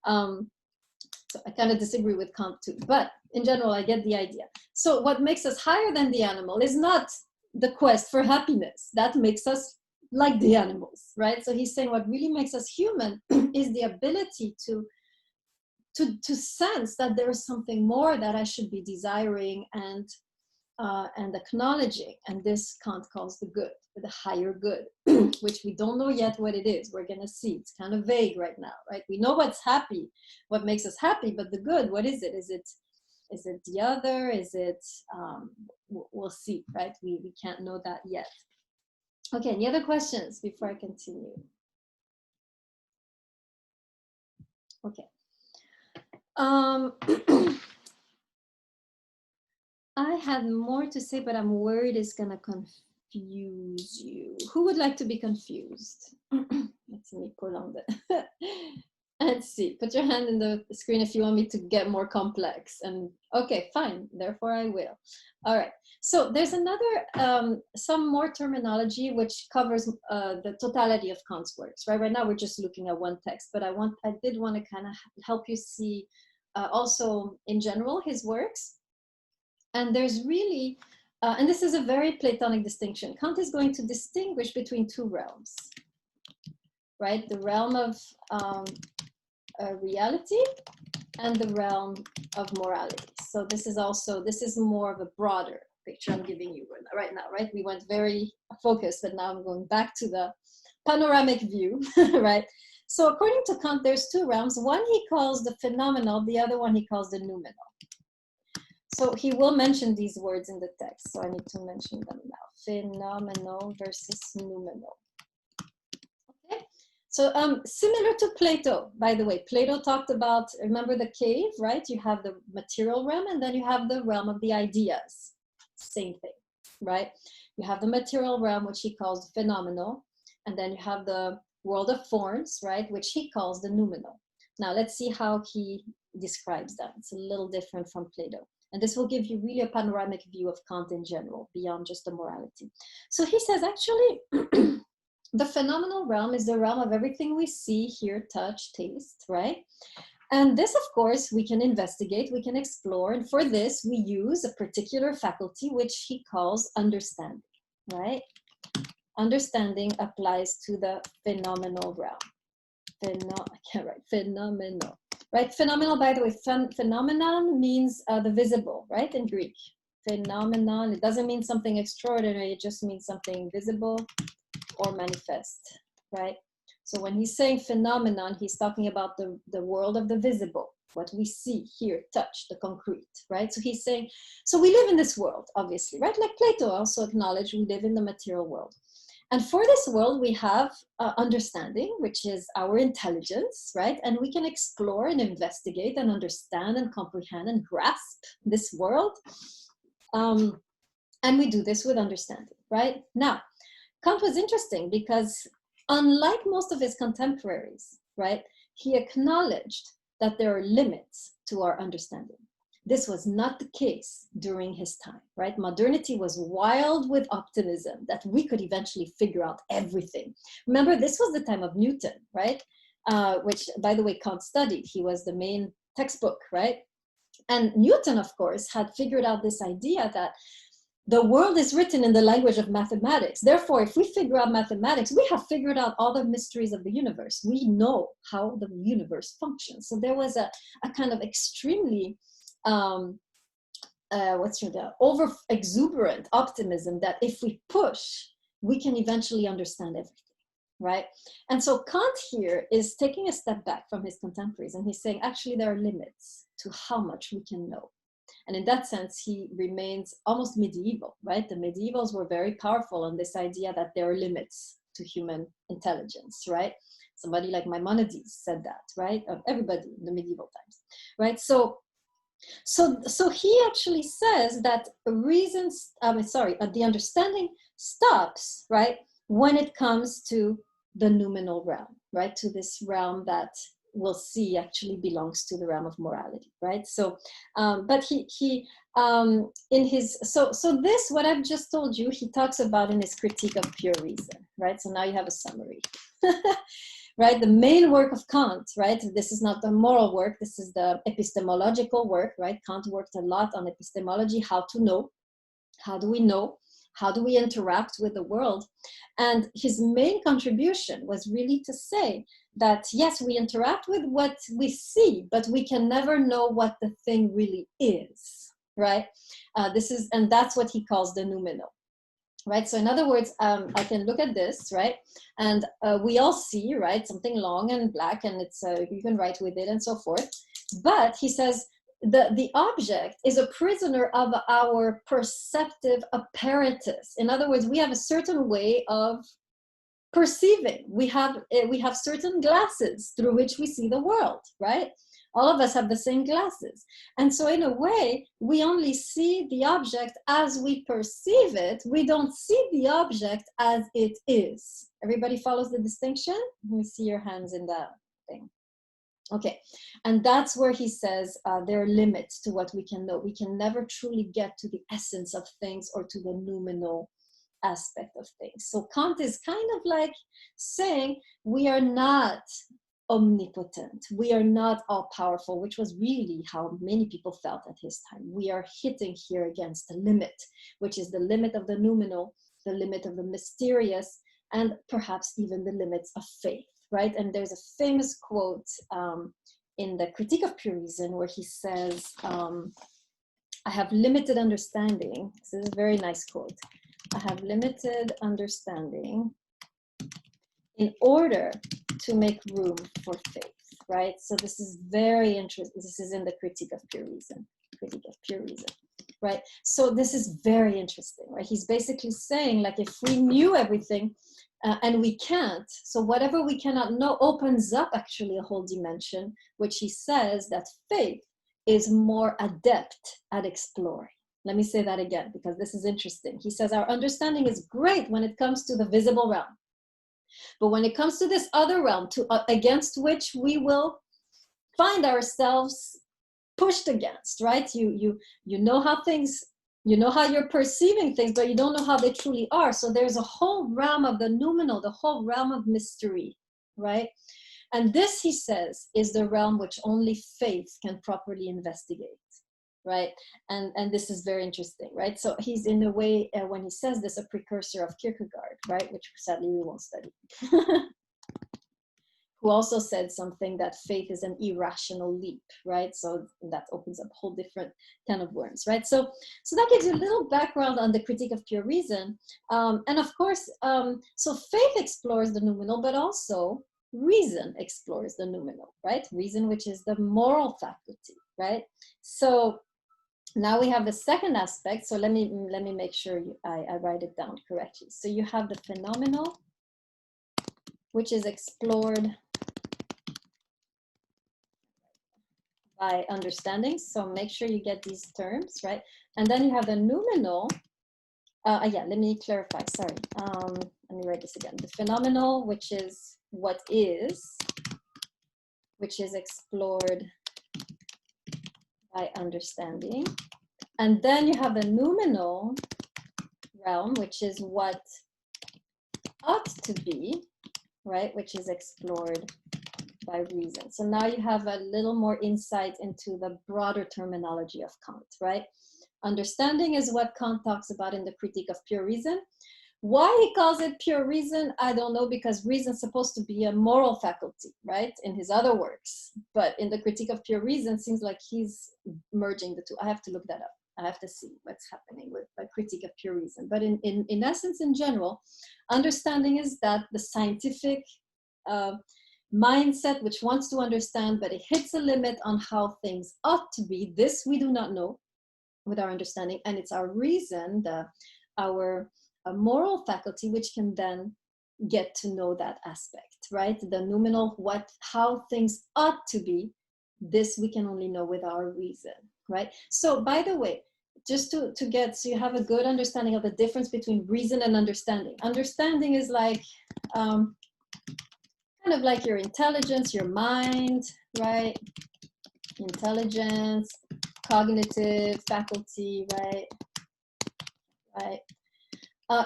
A: So I kind of disagree with Kant too, but in general, I get the idea. So what makes us higher than the animal is not the quest for happiness. That makes us like the animals, right? So he's saying what really makes us human is the ability to sense that there is something more that I should be desiring and acknowledging. And this Kant calls the good, the higher good, which we don't know yet what it is. We're gonna see. It's kind of vague right now, right? We know what's happy, what makes us happy, but the good, what is it? Is it the other? Is it, we'll see, right? We can't know that yet. Okay, any other questions before I continue? Okay. I had more to say, but I'm worried it's gonna confuse you. Who would like to be confused? Let me prolong that. Let's see, put your hand in the screen if you want me to get more complex. And okay, fine, therefore I will. All right, so there's another, some more terminology which covers the totality of Kant's works, right? Right now we're just looking at one text, but I did want to kind of help you see also in general his works. And there's really, and this is a very Platonic distinction. Kant is going to distinguish between two realms, right? The realm of reality and the realm of morality. So this is more of a broader picture I'm giving you right now, right? We went very focused, but now I'm going back to the panoramic view, right? So according to Kant, there's two realms. One he calls the phenomenal, the other one he calls the noumenal. So he will mention these words in the text, so I need to mention them now. Phenomenal versus noumenal. Okay, so similar to Plato, by the way. Plato talked about, remember the cave, right? You have the material realm, and then you have the realm of the ideas. Same thing, right? You have the material realm, which he calls the phenomenal, and then you have the world of forms, right? Which he calls the noumenal. Now let's see how he describes that. It's a little different from Plato. And this will give you really a panoramic view of Kant in general, beyond just the morality. So he says, actually, the phenomenal realm is the realm of everything we see, hear, touch, taste, right? And this, of course, we can investigate, we can explore. And for this, we use a particular faculty, which he calls understanding, right? Understanding applies to the phenomenal realm. I can't write, phenomenal. Right, phenomenal, by the way, phenomenon means the visible, right, in Greek. phenomenon. It doesn't mean something extraordinary. It just means something visible or manifest, right? So when he's saying phenomenon, he's talking about the world of the visible, what we see, hear, touch, the concrete, right? So he's saying, so we live in this world, obviously, right? Like Plato also acknowledged, we live in the material world. And for this world, we have understanding, which is our intelligence, right? And we can explore and investigate and understand and comprehend and grasp this world. And we do this with understanding, right? Now, Kant was interesting because unlike most of his contemporaries, right, he acknowledged that there are limits to our understanding. This was not the case during his time, right? Modernity was wild with optimism that we could eventually figure out everything. Remember, this was the time of Newton, right? Which, by the way, Kant studied. He was the main textbook, right? And Newton, of course, had figured out this idea that the world is written in the language of mathematics. Therefore, if we figure out mathematics, we have figured out all the mysteries of the universe. We know how the universe functions. So there was a kind of extremely over exuberant optimism that if we push, we can eventually understand everything, right? And so Kant here is taking a step back from his contemporaries, and he's saying, actually, there are limits to how much we can know. And in that sense, he remains almost medieval, right? The medievals were very powerful on this idea that there are limits to human intelligence, right? Somebody like Maimonides said that, right? Of everybody in the medieval times, right? So he actually says that the understanding stops, right, when it comes to the noumenal realm, right, to this realm that we'll see actually belongs to the realm of morality, right? So, but in his this, what I've just told you, he talks about in his Critique of Pure Reason, right? So now you have a summary. Right, the main work of Kant, right? This is not the moral work, this is the epistemological work, right? Kant worked a lot on epistemology, how to know, how do we know, how do we interact with the world? And his main contribution was really to say that, yes, we interact with what we see, but we can never know what the thing really is, right? And that's what he calls the noumenal. Right, so in other words, I can look at this, right, and we all see, right, something long and black, and it's you can write with it and so forth. But he says the object is a prisoner of our perceptive apparatus. In other words, we have a certain way of perceiving. We have certain glasses through which we see the world, right? All of us have the same glasses. And so in a way, we only see the object as we perceive it. We don't see the object as it is. Everybody follows the distinction? Let me see your hands in that thing. Okay, and that's where he says there are limits to what we can know. We can never truly get to the essence of things or to the noumenal aspect of things. So Kant is kind of like saying we are not omnipotent. We are not all powerful, which was really how many people felt at his time. We are hitting here against the limit, which is the limit of the noumenal, the limit of the mysterious, and perhaps even the limits of faith, right? And there's a famous quote in the Critique of Pure Reason where he says, I have limited understanding. This is a very nice quote. I have limited understanding in order to make room for faith, right? So this is very interesting. This is in the Critique of Pure Reason, right? So this is very interesting, right? He's basically saying, like, if we knew everything and we can't, so whatever we cannot know opens up actually a whole dimension, which he says that faith is more adept at exploring. Let me say that again, because this is interesting. He says our understanding is great when it comes to the visible realm. But when it comes to this other realm, against which we will find ourselves pushed against, right? You know how things, you know how you're perceiving things, but you don't know how they truly are. So there's a whole realm of the noumenal, the whole realm of mystery, right? And this, he says, is the realm which only faith can properly investigate, right? And this is very interesting, right? So he's in a way, when he says this, a precursor of Kierkegaard, right? Which sadly we won't study. who also said something that faith is an irrational leap, right? So that opens up a whole different kind of worms, right? So that gives you a little background on the critique of pure reason. And of course, so faith explores the noumenal, but also reason explores the noumenal, right? Reason, which is the moral faculty, right? So now we have the second aspect. So let me make sure I write it down correctly. So you have the phenomenal, which is explored by understanding. So make sure you get these terms, right? And then you have the noumenal. Yeah, let me clarify, sorry. Let me write this again. The phenomenal, which is what is, which is explored by understanding. And then you have the noumenal realm, which is what ought to be, right? Which is explored by reason. So now you have a little more insight into the broader terminology of Kant, right? Understanding is what Kant talks about in the Critique of Pure Reason. Why he calls it pure reason, I don't know, because reason is supposed to be a moral faculty, right? In his other works. But in the Critique of Pure Reason, it seems like he's merging the two. I have to look that up. I have to see what's happening with the Critique of Pure Reason. But in essence, in general, understanding is that the scientific mindset which wants to understand, but it hits a limit on how things ought to be. This we do not know with our understanding, and it's our reason, our moral faculty, which can then get to know that aspect, right? The noumenal, how things ought to be, this we can only know with our reason, right? So by the way, just to get, so you have a good understanding of the difference between reason and understanding. Understanding is like, kind of like your intelligence, your mind, right? Intelligence, cognitive faculty, right? Right.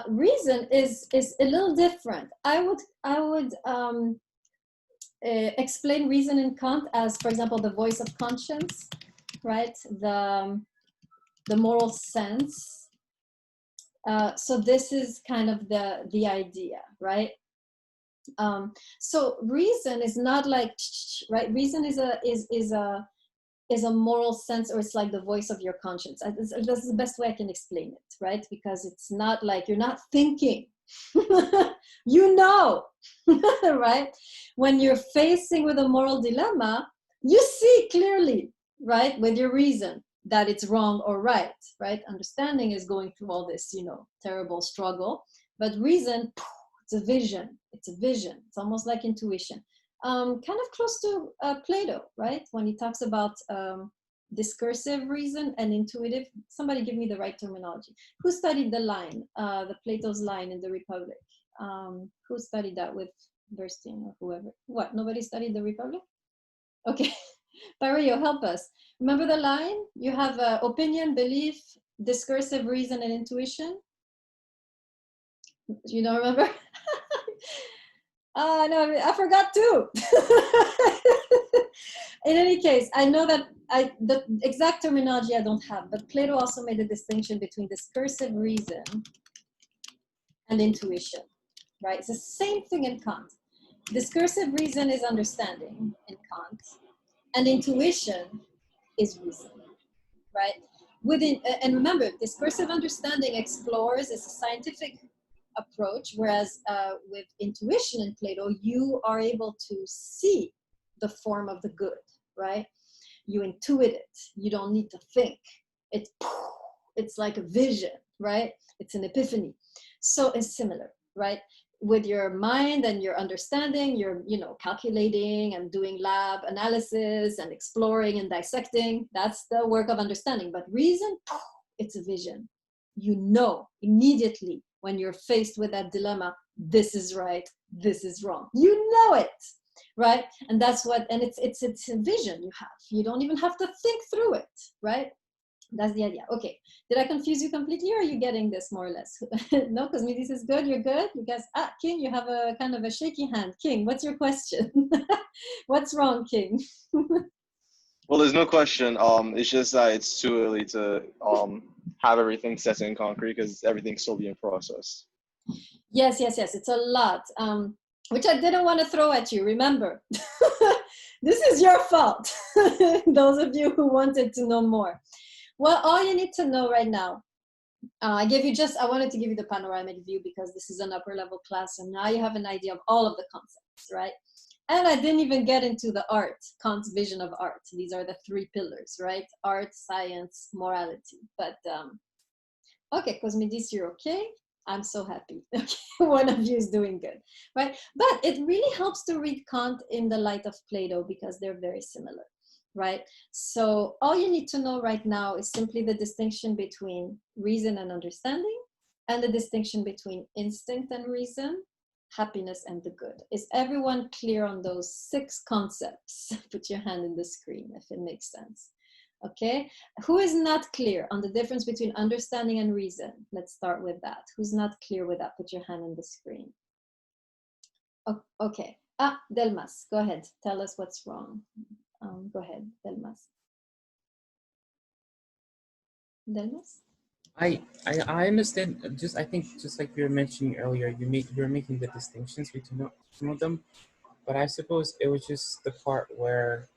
A: Reason is a little different. I would explain reason in Kant as, for example, the voice of conscience, right? The moral sense. So this is kind of the idea, right? So reason is not like, right? Reason is a moral sense, or it's like the voice of your conscience. This is the best way I can explain it, right? Because it's not like you're not thinking, you know, right? When you're facing with a moral dilemma, you see clearly, right, with your reason that it's wrong or right, right? Understanding is going through all this, terrible struggle, but reason, it's a vision. It's a vision. It's almost like intuition. Kind of close to Plato, right? When he talks about discursive reason and intuitive. Somebody give me the right terminology. Who studied the line, the Plato's line in the Republic? Who studied that with Bernstein or whoever? What, nobody studied the Republic? Okay, Pario, help us. Remember the line? You have opinion, belief, discursive reason, and intuition. You don't remember? No, I forgot too. In any case, I know that the exact terminology I don't have, but Plato also made a distinction between discursive reason and intuition, right? It's the same thing in Kant. Discursive reason is understanding in Kant, and intuition is reason, right? And remember, discursive understanding explores, it's a scientific approach, whereas with intuition in Plato, you are able to see the form of the good, right? You intuit it. You don't need to think. It's like a vision, right? It's an epiphany. So it's similar, right? With your mind and your understanding, you're, calculating and doing lab analysis and exploring and dissecting. That's the work of understanding. But reason, it's a vision. You know immediately when you're faced with that dilemma, this is right, this is wrong. You know it, right? And that's what, and it's a vision you have. You don't even have to think through it, right? That's the idea. Okay, did I confuse you completely, or are you getting this more or less? No, because me, this is good, you're good? You guys, King, you have a kind of a shaky hand. King, what's your question? What's wrong, King?
E: Well, there's no question. It's just that it's too early to have everything set in concrete because everything's still being processed.
A: Yes. It's a lot. which I didn't want to throw at you, remember. This is your fault, those of you who wanted to know more. Well, all you need to know right now, I wanted to give you the panoramic view because this is an upper level class, and now you have an idea of all of the concepts, right? And I didn't even get into the art, Kant's vision of art. These are the three pillars, right? Art, science, morality. But okay, Cosmidis, you're okay? I'm so happy. Okay, one of you is doing good, right? But it really helps to read Kant in the light of Plato because they're very similar, right? So all you need to know right now is simply the distinction between reason and understanding, and the distinction between instinct and reason, happiness and the good. Is everyone clear on those 6 concepts? Put your hand in the screen if it makes sense. Okay, who is not clear on the difference between understanding and reason? Let's start with that. Who's not clear with that? Put your hand in the screen. Okay. Delmas, go ahead. Tell us what's wrong. Go ahead, Delmas. Delmas?
C: I understand. I think just like you were mentioning earlier, you're making the distinctions between some of them, but I suppose it was just the part where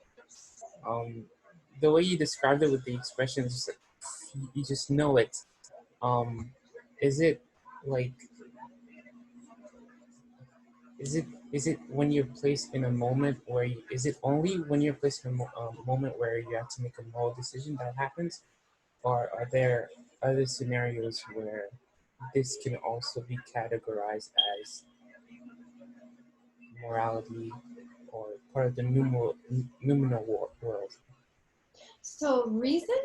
C: the way you described it with the expressions, you just know it. Is it like is it when you're placed in a moment where is it only when you're placed in a moment where you have to make a moral decision that happens, or are there other scenarios where this can also be categorized as morality or part of the numinal world?
A: So reason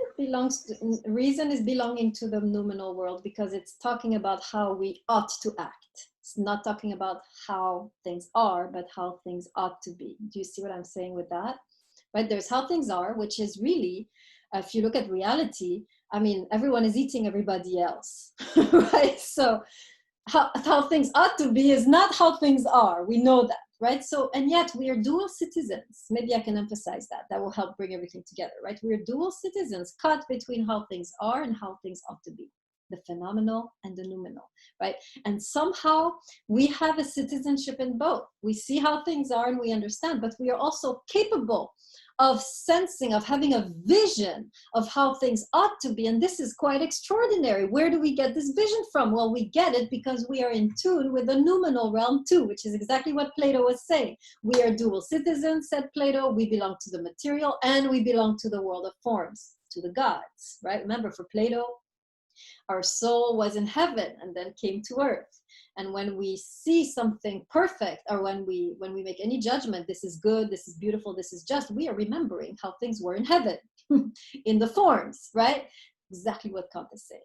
A: is belonging to the noumenal world because it's talking about how we ought to act. It's not talking about how things are, but how things ought to be. Do you see what I'm saying with that? Right? There's how things are, which is really, if you look at reality, I mean, everyone is eating everybody else, right? So how things ought to be is not how things are. We know that, right? So, and yet we are dual citizens. Maybe I can emphasize that. That will help bring everything together, right? We are dual citizens, caught between how things are and how things ought to be, the phenomenal and the noumenal, right? And somehow we have a citizenship in both. We see how things are and we understand, but we are also capable of sensing, of having a vision of how things ought to be. And this is quite extraordinary. Where do we get this vision from? Well, we get it because we are in tune with the noumenal realm too, which is exactly what Plato was saying. We are dual citizens, said Plato. We belong to the material and we belong to the world of forms, to the gods, right? Remember, for Plato, our soul was in heaven and then came to earth. And when we see something perfect, or when we make any judgment, this is good, this is beautiful, this is just, we are remembering how things were in heaven, in the forms, right? Exactly what Kant is saying.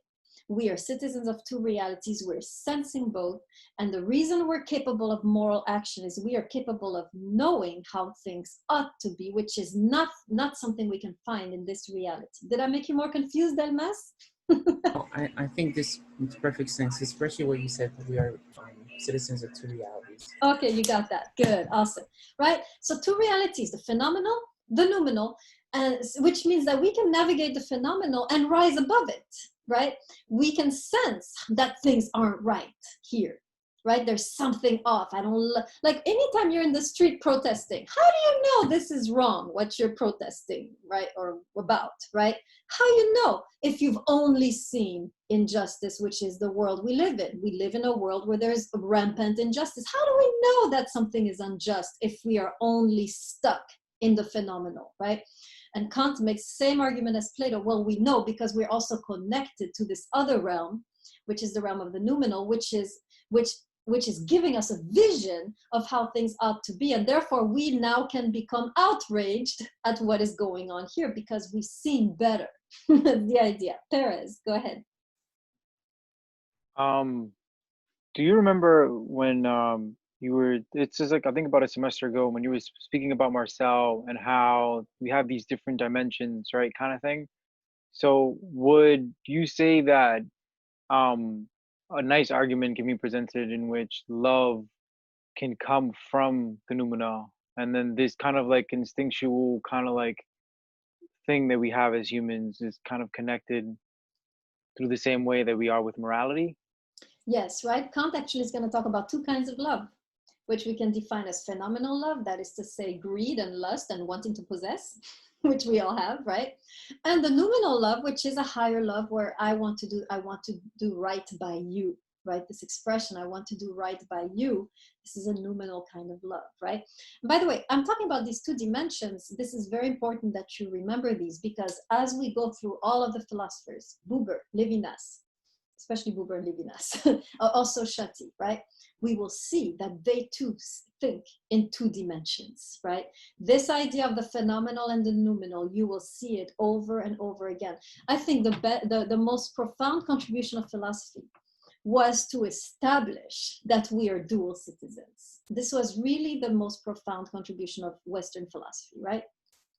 A: We are citizens of two realities, we're sensing both, and the reason we're capable of moral action is we are capable of knowing how things ought to be, which is not something we can find in this reality. Did I make you more confused, Delmas?
C: Well, I think this makes perfect sense, especially what you said that we are citizens of two realities.
A: Okay, you got that. Good, awesome. Right? So two realities, the phenomenal, the noumenal, which means that we can navigate the phenomenal and rise above it, right? We can sense that things aren't right here, right? There's something off. I don't like anytime you're in the street protesting, how do you know this is wrong, what you're protesting, right? Or about, right? How you know if you've only seen injustice, which is the world we live in. We live in a world where there's rampant injustice. How do we know that something is unjust if we are only stuck in the phenomenal, right? And Kant makes the same argument as Plato. Well, we know because we're also connected to this other realm, which is the realm of the noumenal, which is giving us a vision of how things ought to be. And therefore, we now can become outraged at what is going on here because we've seen better. The idea. Perez, go ahead.
F: Do you remember when you were, it's just like, I think about a semester ago when you were speaking about Marcel and how we have these different dimensions, right, kind of thing. So would you say that a nice argument can be presented in which love can come from the noumena, and then this kind of like instinctual kind of like thing that we have as humans is kind of connected through the same way that we are with morality?
A: Yes, right? Kant actually is going to talk about two kinds of love, which we can define as phenomenal love, that is to say greed and lust and wanting to possess, which we all have, right? And the noumenal love, which is a higher love where I want to do right by you, right? This expression, I want to do right by you. This is a noumenal kind of love, right? And by the way, I'm talking about these two dimensions. This is very important that you remember these, because as we go through all of the philosophers, Buber, Levinas, especially Buber and Levinas, also Shati, right? We will see that they too think in two dimensions, right? This idea of the phenomenal and the noumenal, you will see it over and over again. I think the most profound contribution of philosophy was to establish that we are dual citizens. This was really the most profound contribution of Western philosophy, right?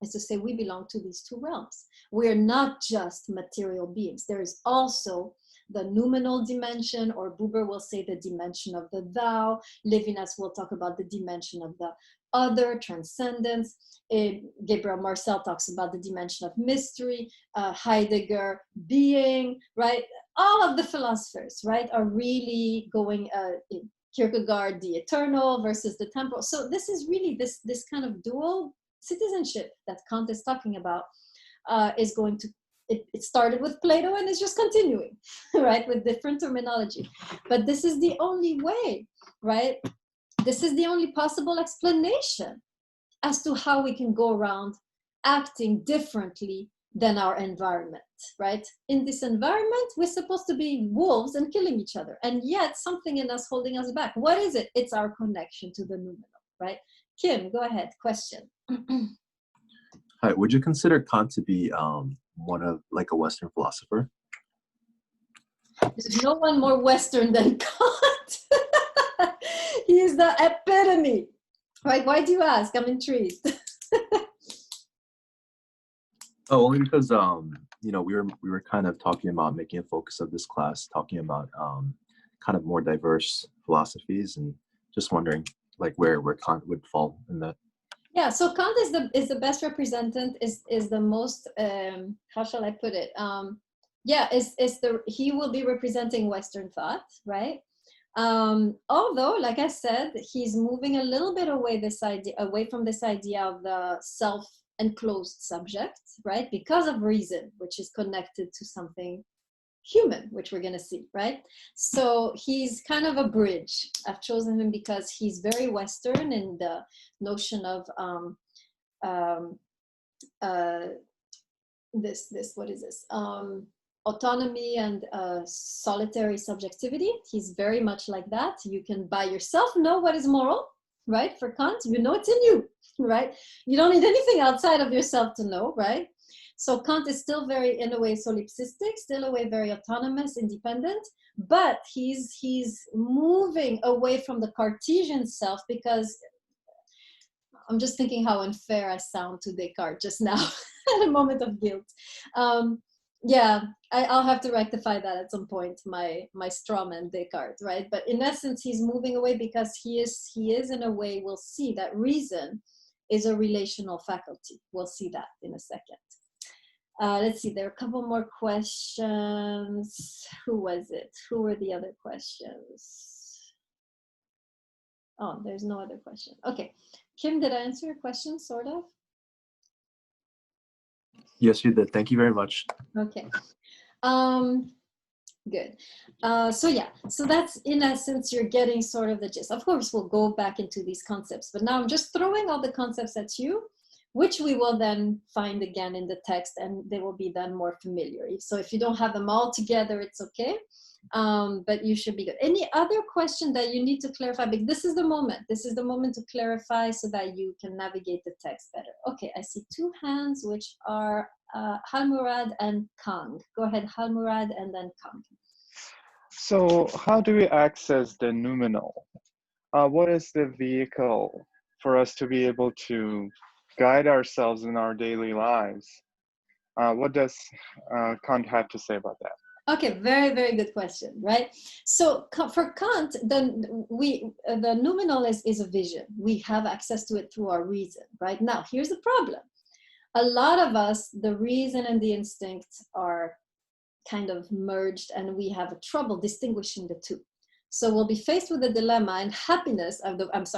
A: Is to say we belong to these two realms. We are not just material beings. There is also the noumenal dimension, or Buber will say the dimension of the thou. Levinas will talk about the dimension of the other, transcendence. Gabriel Marcel talks about the dimension of mystery, Heidegger, being, right? All of the philosophers, right, are really going, Kierkegaard, the eternal versus the temporal. So this is really this kind of dual citizenship that Kant is talking about is going to, it started with Plato and is just continuing, right, with different terminology. But this is the only way, right? This is the only possible explanation as to how we can go around acting differently than our environment, right? In this environment, we're supposed to be wolves and killing each other. And yet something in us holding us back. What is it? It's our connection to the noumenal, right? Kim, go ahead, question.
J: Hi, would you consider Kant to be one of like a Western philosopher?
A: There's no one more Western than Kant. He is the epitome, right? Why do you ask? I'm intrigued.
J: Oh, only because you know, we were kind of talking about making a focus of this class, talking about kind of more diverse philosophies, and just wondering like where Kant would fall in that.
A: Yeah, so Kant is the best representant, is the most how shall I put it? He will be representing Western thought, right? Although, like I said, he's moving a little bit away from this idea of the self-enclosed subject, right? Because of reason, which is connected to something human, which we're going to see, right? So he's kind of a bridge. I've chosen him because he's very Western in the notion of what is this? Autonomy and solitary subjectivity. He's very much like that. You can by yourself know what is moral, right? For Kant, you know it's in you, right? You don't need anything outside of yourself to know, right? So Kant is still very, in a way, solipsistic, still a way very autonomous, independent, but he's moving away from the Cartesian self, because I'm just thinking how unfair I sound to Descartes just now at a moment of guilt. Yeah, I'll have to rectify that at some point, my straw man Descartes, right? But in essence, he's moving away because he is in a way, we'll see that reason is a relational faculty. We'll see that in a second. Let's see, there are a couple more questions. Who was it? Who were the other questions? Oh, there's no other question. Okay, Kim, did I answer your question, sort of?
J: Yes, you did. Thank you very much.
A: Okay. Good. So that's in essence, you're getting sort of the gist. Of course, we'll go back into these concepts, but now I'm just throwing all the concepts at you, which we will then find again in the text, and they will be then more familiar. So if you don't have them all together, it's okay, but you should be good. Any other question that you need to clarify? Because this is the moment to clarify so that you can navigate the text better. Okay, I see two hands, which are Halmurad and Kang. Go ahead, Halmurad, and then Kang.
F: So how do we access the noumenal? What is the vehicle for us to be able to guide ourselves in our daily lives? What does Kant have to say about that?
A: Okay, very, very good question, right? So for Kant, the noumenal is a vision. We have access to it through our reason, right? Now, here's the problem. A lot of us, the reason and the instinct are kind of merged, and we have trouble distinguishing the two. So we'll be faced with the dilemma, and happiness of the voice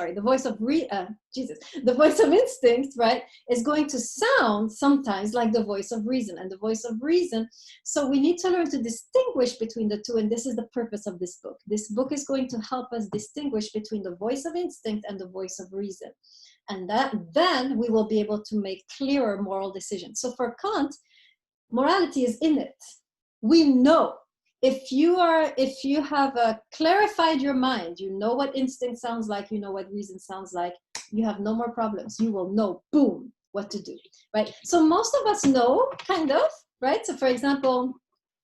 A: of the voice of instinct, right, is going to sound sometimes like the voice of reason, and the voice of reason. So we need to learn to distinguish between the two, and this is the purpose of this book. This book is going to help us distinguish between the voice of instinct and the voice of reason. And then we will be able to make clearer moral decisions. So for Kant, morality is in it. We know. If you have clarified your mind, you know what instinct sounds like, you know what reason sounds like, you have no more problems. You will know, boom, what to do, right? So most of us know, kind of, right? So for example,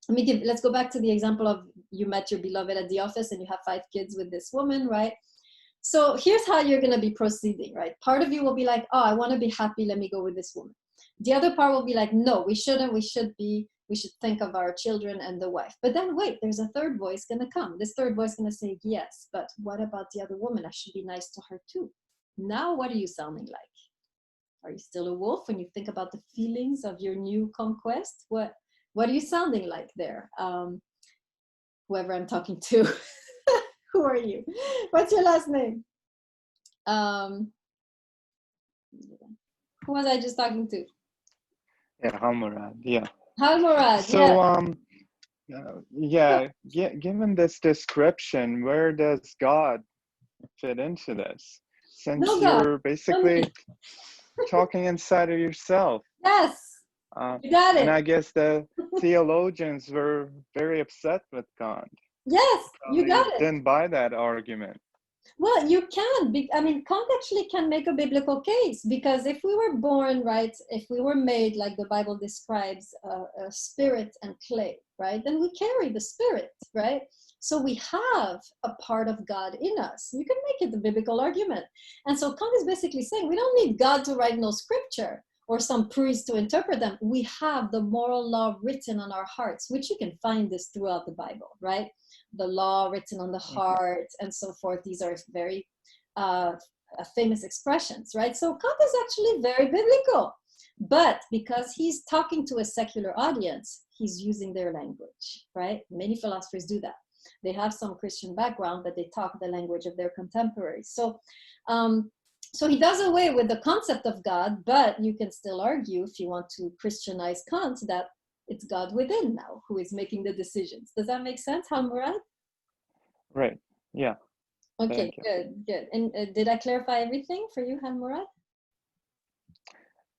A: let's go back to the example of you met your beloved at the office and you have 5 kids with this woman, right? So here's how you're going to be proceeding, right? Part of you will be like, oh, I want to be happy, let me go with this woman. The other part will be like, no, we shouldn't, we should think of our children and the wife. But then wait, there's a third voice going to come. This third voice is going to say, yes, but what about the other woman? I should be nice to her too. Now, what are you sounding like? Are you still a wolf when you think about the feelings of your new conquest? What are you sounding like there? Whoever I'm talking to, who are you? What's your last name? Who was I just talking to?
K: Yeah, Hamurad. Yeah.
A: Halmurad,
K: So,
A: yeah.
K: given this description, where does God fit into this? Since
A: No God.
K: you're basically talking inside of yourself.
A: Yes, you got it.
K: And I guess the theologians were very upset with Kant.
A: Yes, you got it.
K: Didn't buy that argument.
A: Well, you can. Kant actually can make a biblical case, because if we were born, right, if we were made, like the Bible describes, a spirit and clay, right, then we carry the spirit, right? So we have a part of God in us. You can make it the biblical argument. And so Kant is basically saying, we don't need God to write no scripture or some priest to interpret them. We have the moral law written on our hearts, which you can find this throughout the Bible, right? The law written on the heart and so forth. These are very famous expressions, right? So Kant is actually very biblical, but because he's talking to a secular audience, he's using their language, right? Many philosophers do that. They have some Christian background, but they talk the language of their contemporaries. So he does away with the concept of God, but you can still argue, if you want to Christianize Kant, that it's God within now who is making the decisions. Does that make sense, Hamurad?
K: Right. Yeah.
A: Okay, good. And did I clarify everything for you, Hamurad?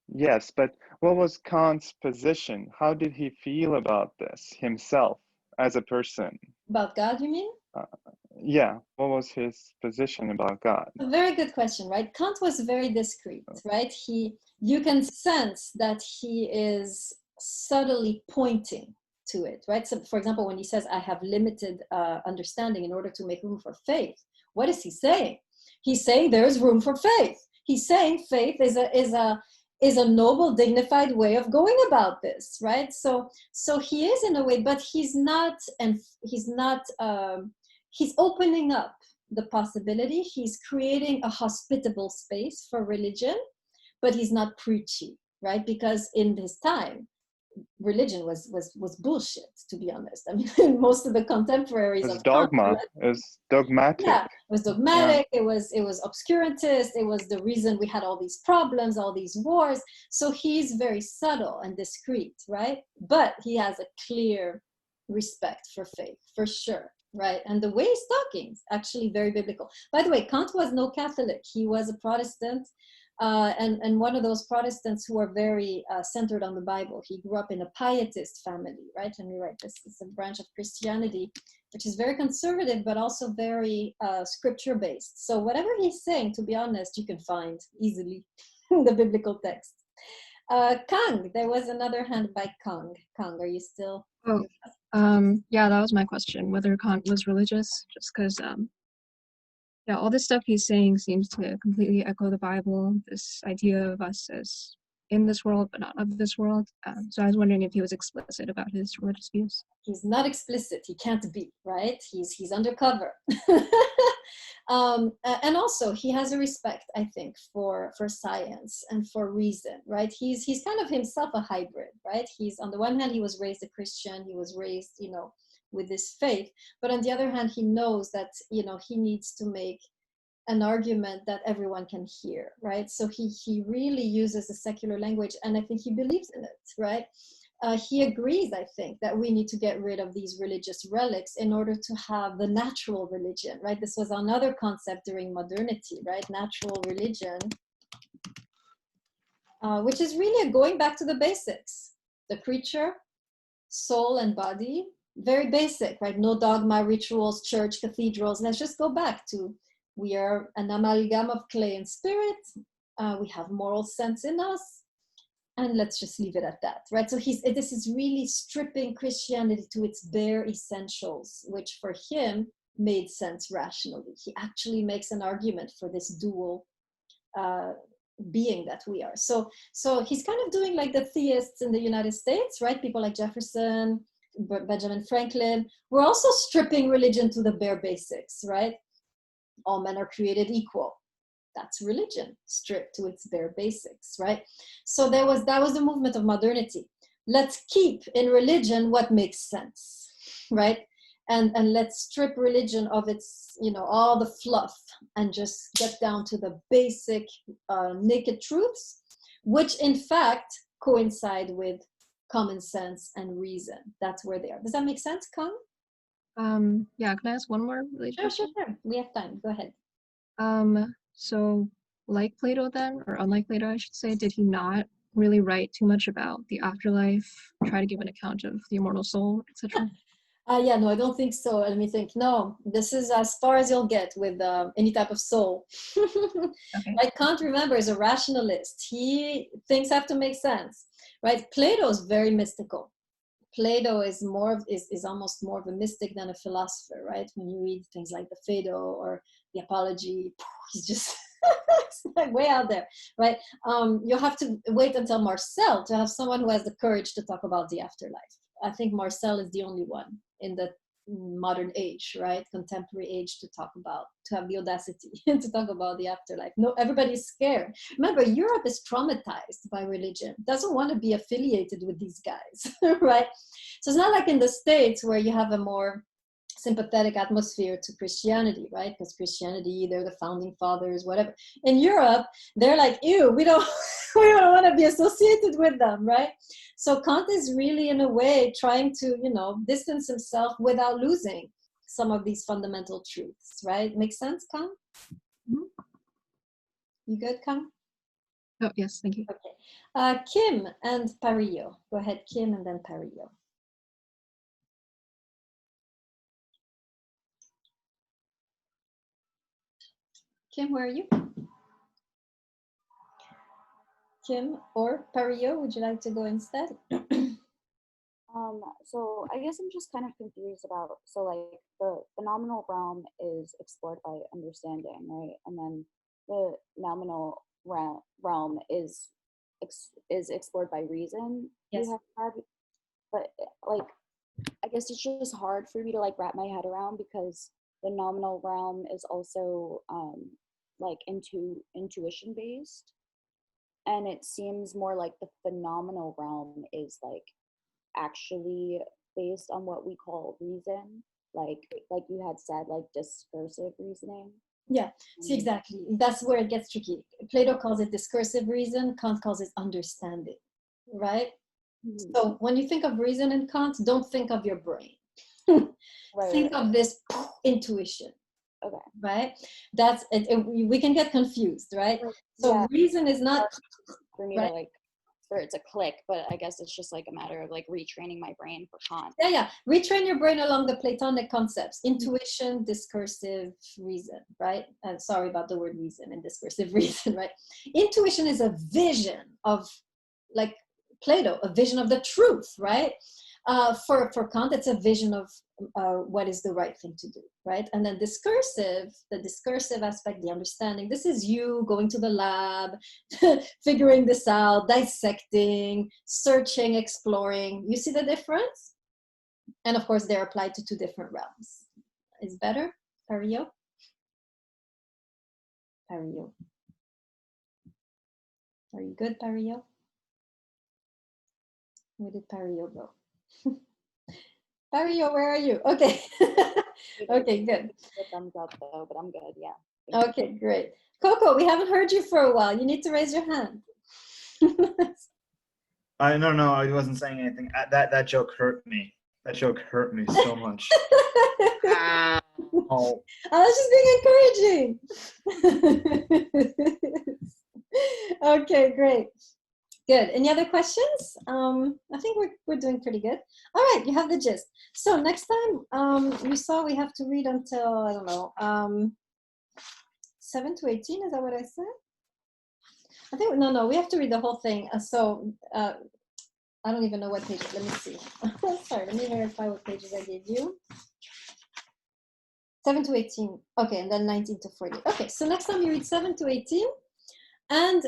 K: Yes, but what was Kant's position? How did he feel about this himself as a person?
A: About God, you mean?
K: Yeah, what was his position about God?
A: A very good question, right? Kant was very discreet, right? You can sense that he is subtly pointing to it, right? So for example, when he says, I have limited understanding in order to make room for faith, what is he saying? He's saying there's room for faith. He's saying faith is a noble, dignified way of going about this, right? So he is in a way, but he's opening up the possibility. He's creating a hospitable space for religion, but he's not preachy, right? Because in his time, religion was bullshit, to be honest. I mean, most of the contemporaries
K: It was
A: of
K: dogma.
A: Kant,
K: It was dogmatic.
A: yeah, it was dogmatic. Yeah. It was obscurantist. It was the reason we had all these problems, all these wars. So he's very subtle and discreet, right? But he has a clear respect for faith, for sure, right? And the way he's talking is actually very biblical. By the way, Kant was no Catholic. He was a Protestant. And one of those Protestants who are very centered on the Bible. He grew up in a pietist family, right? And you're right, this is a branch of Christianity, which is very conservative, but also very scripture-based. So whatever he's saying, to be honest, you can find easily in the biblical text. Kang, there was another hand by Kang. Kang, are you still?
L: Oh, yeah, that was my question, whether Kant was religious, just because yeah, all this stuff he's saying seems to completely echo the Bible, this idea of us as in this world, but not of this world. So I was wondering if he was explicit about his religious views.
A: He's not explicit. He can't be, right? He's undercover. And also, he has a respect, I think, for science and for reason, right? He's kind of himself a hybrid, right? He's, on the one hand, he was raised a Christian. He was raised, with this faith. But on the other hand, he knows that, you know, he needs to make an argument that everyone can hear, right? So he really uses the secular language, and I think he believes in it, right? He agrees, I think, that we need to get rid of these religious relics in order to have the natural religion, right? This was another concept during modernity, right? Natural religion, which is really going back to the basics. The creature, soul and body, very basic, right? No dogma, rituals, church, cathedrals. Let's just go back to, we are an amalgam of clay and spirit. We have moral sense in us. And let's just leave it at that, right? So this is really stripping Christianity to its bare essentials, which for him made sense rationally. He actually makes an argument for this dual being that we are. So he's kind of doing like the theists in the United States, right? People like Jefferson, Benjamin Franklin. We're also stripping religion to the bare basics, right? All men are created equal. That's religion, stripped to its bare basics, right? So that was the movement of modernity. Let's keep in religion what makes sense, right? And let's strip religion of its, you know, all the fluff and just get down to the basic naked truths, which in fact coincide with common sense and reason. That's where they are. Does that make sense, Kang?
L: Yeah, can I ask one more really quick?
A: Sure. We have time. Go ahead.
L: So like Plato then, or unlike Plato, I should say, did he not really write too much about the afterlife, try to give an account of the immortal soul, etc.?
A: Yeah, no, I don't think so. Let me think. No, this is as far as you'll get with any type of soul.
L: Okay.
A: Right? Kant, remember, is a rationalist. Things have to make sense, right? Plato is very mystical. Plato is almost more of a mystic than a philosopher, right? When you read things like the Phaedo or the Apology, he's just it's like way out there, right? You'll have to wait until Marcel to have someone who has the courage to talk about the afterlife. I think Marcel is the only one in the modern age, right? Contemporary age to have the audacity to talk about the afterlife. No, everybody's scared. Remember, Europe is traumatized by religion, doesn't want to be affiliated with these guys, right? So it's not like in the States where you have a more sympathetic atmosphere to Christianity, right? Because Christianity, they're the founding fathers, whatever. In Europe, they're like, ew, we don't want to be associated with them, right? So Kant is really, in a way, trying to, you know, distance himself without losing some of these fundamental truths, right? Make sense, Kant?
L: Mm-hmm.
A: You good, Kant?
L: Oh, yes, thank you.
A: Okay. Kim and Parillo. Go ahead, Kim, and then Parillo. Kim, where are you? Kim or Parillo, would you like to go instead?
G: So I guess I'm just kind of confused about, so like the phenomenal realm is explored by understanding, right? And then the nominal realm is explored by reason.
A: Yes.
G: But like, I guess it's just hard for me to like wrap my head around, because the nominal realm is also like intuition based, and it seems more like the phenomenal realm is like actually based on what we call reason, like you had said, like discursive reasoning.
A: Yeah, see, exactly. That's where it gets tricky. Plato calls it discursive reason, Kant calls it understanding, right? Mm-hmm. So when you think of reason in Kant, don't think of your brain. Think of this intuition.
G: Okay.
A: Right? That's it, we can get confused, right? So yeah, reason is not
G: for me, right, to like for it to click, but I guess it's just like a matter of like retraining my brain for Kant.
A: Yeah, retrain your brain along the Platonic concepts: intuition, discursive reason, right? Sorry about the word reason and discursive reason, right? Intuition is a vision of, like Plato, a vision of the truth, right? For Kant, it's a vision of what is the right thing to do, right? And then the discursive aspect, the understanding, this is you going to the lab, figuring this out, dissecting, searching, exploring. You see the difference? And of course, they're applied to two different realms. Is better? Parillo? Parillo. Are you good, Parillo? Where did Parillo go? Mario, where are you? Okay. Okay, good.
G: The thumbs up though, but I'm good. Yeah.
A: Okay, great. Coco, we haven't heard you for a while. You need to raise your hand.
D: No, I wasn't saying anything. That joke hurt me. That joke hurt me so much. Oh.
A: I was just being encouraging. Okay, great. Good. Any other questions? I think we're doing pretty good. All right, you have the gist. So next time, you saw we have to read until, I don't know, 7 to 18, is that what I said? I think, no, we have to read the whole thing. I don't even know what pages. Let me see. Sorry, let me verify what pages I gave you. 7 to 18. Okay, and then 19 to 40. Okay, so next time you read 7 to 18. And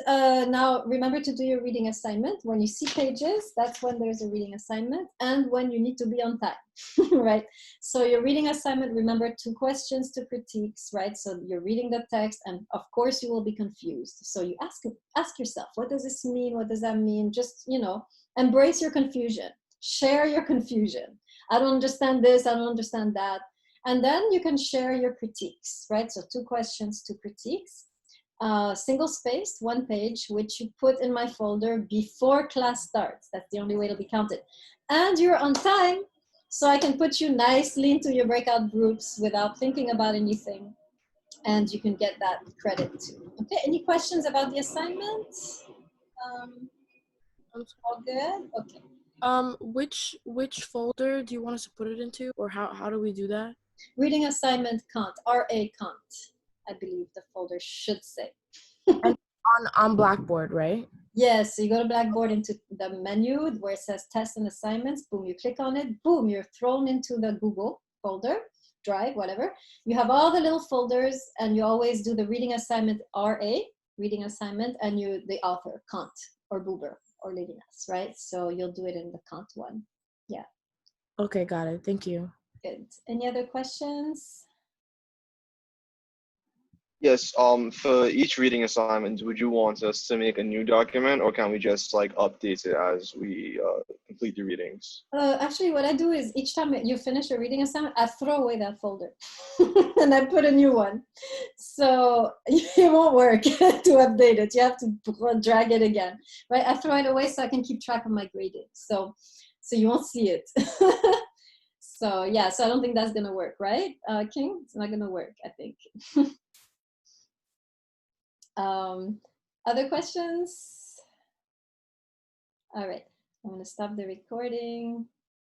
A: now remember to do your reading assignment. When you see pages, that's when there's a reading assignment and when you need to be on time, right? So your reading assignment, remember 2 questions, 2 critiques, right? So you're reading the text and of course you will be confused. So you ask yourself, what does this mean? What does that mean? Just, embrace your confusion. Share your confusion. I don't understand this, I don't understand that. And then you can share your critiques, right? So 2 questions, 2 critiques. Single-spaced, 1 page, which you put in my folder before class starts. That's the only way it'll be counted. And you're on time, so I can put you nicely into your breakout groups without thinking about anything. And you can get that credit too. Okay, any questions about the assignment? All good? Okay.
H: Which folder do you want us to put it into, or how do we do that?
A: Reading assignment Kant, R.A. Kant, I believe the folder should say.
H: And on Blackboard, right?
A: Yes, so you go to Blackboard into the menu where it says tests and assignments, boom, you click on it, boom, you're thrown into the Google folder, Drive, whatever. You have all the little folders and you always do the reading assignment RA, reading assignment, and the author, Kant or Buber or Levinas, right? So you'll do it in the Kant one. Yeah.
H: Okay, got it. Thank you.
A: Good. Any other questions?
E: Yes, for each reading assignment, would you want us to make a new document or can we just like update it as we complete the readings?
A: Actually, what I do is each time you finish a reading assignment, I throw away that folder and I put a new one. So it won't work to update it. You have to drag it again, right? I throw it away so I can keep track of my grading. So you won't see it. So yeah, so I don't think that's gonna work, right, King? It's not gonna work, I think. Other questions? All right, I'm gonna stop the recording.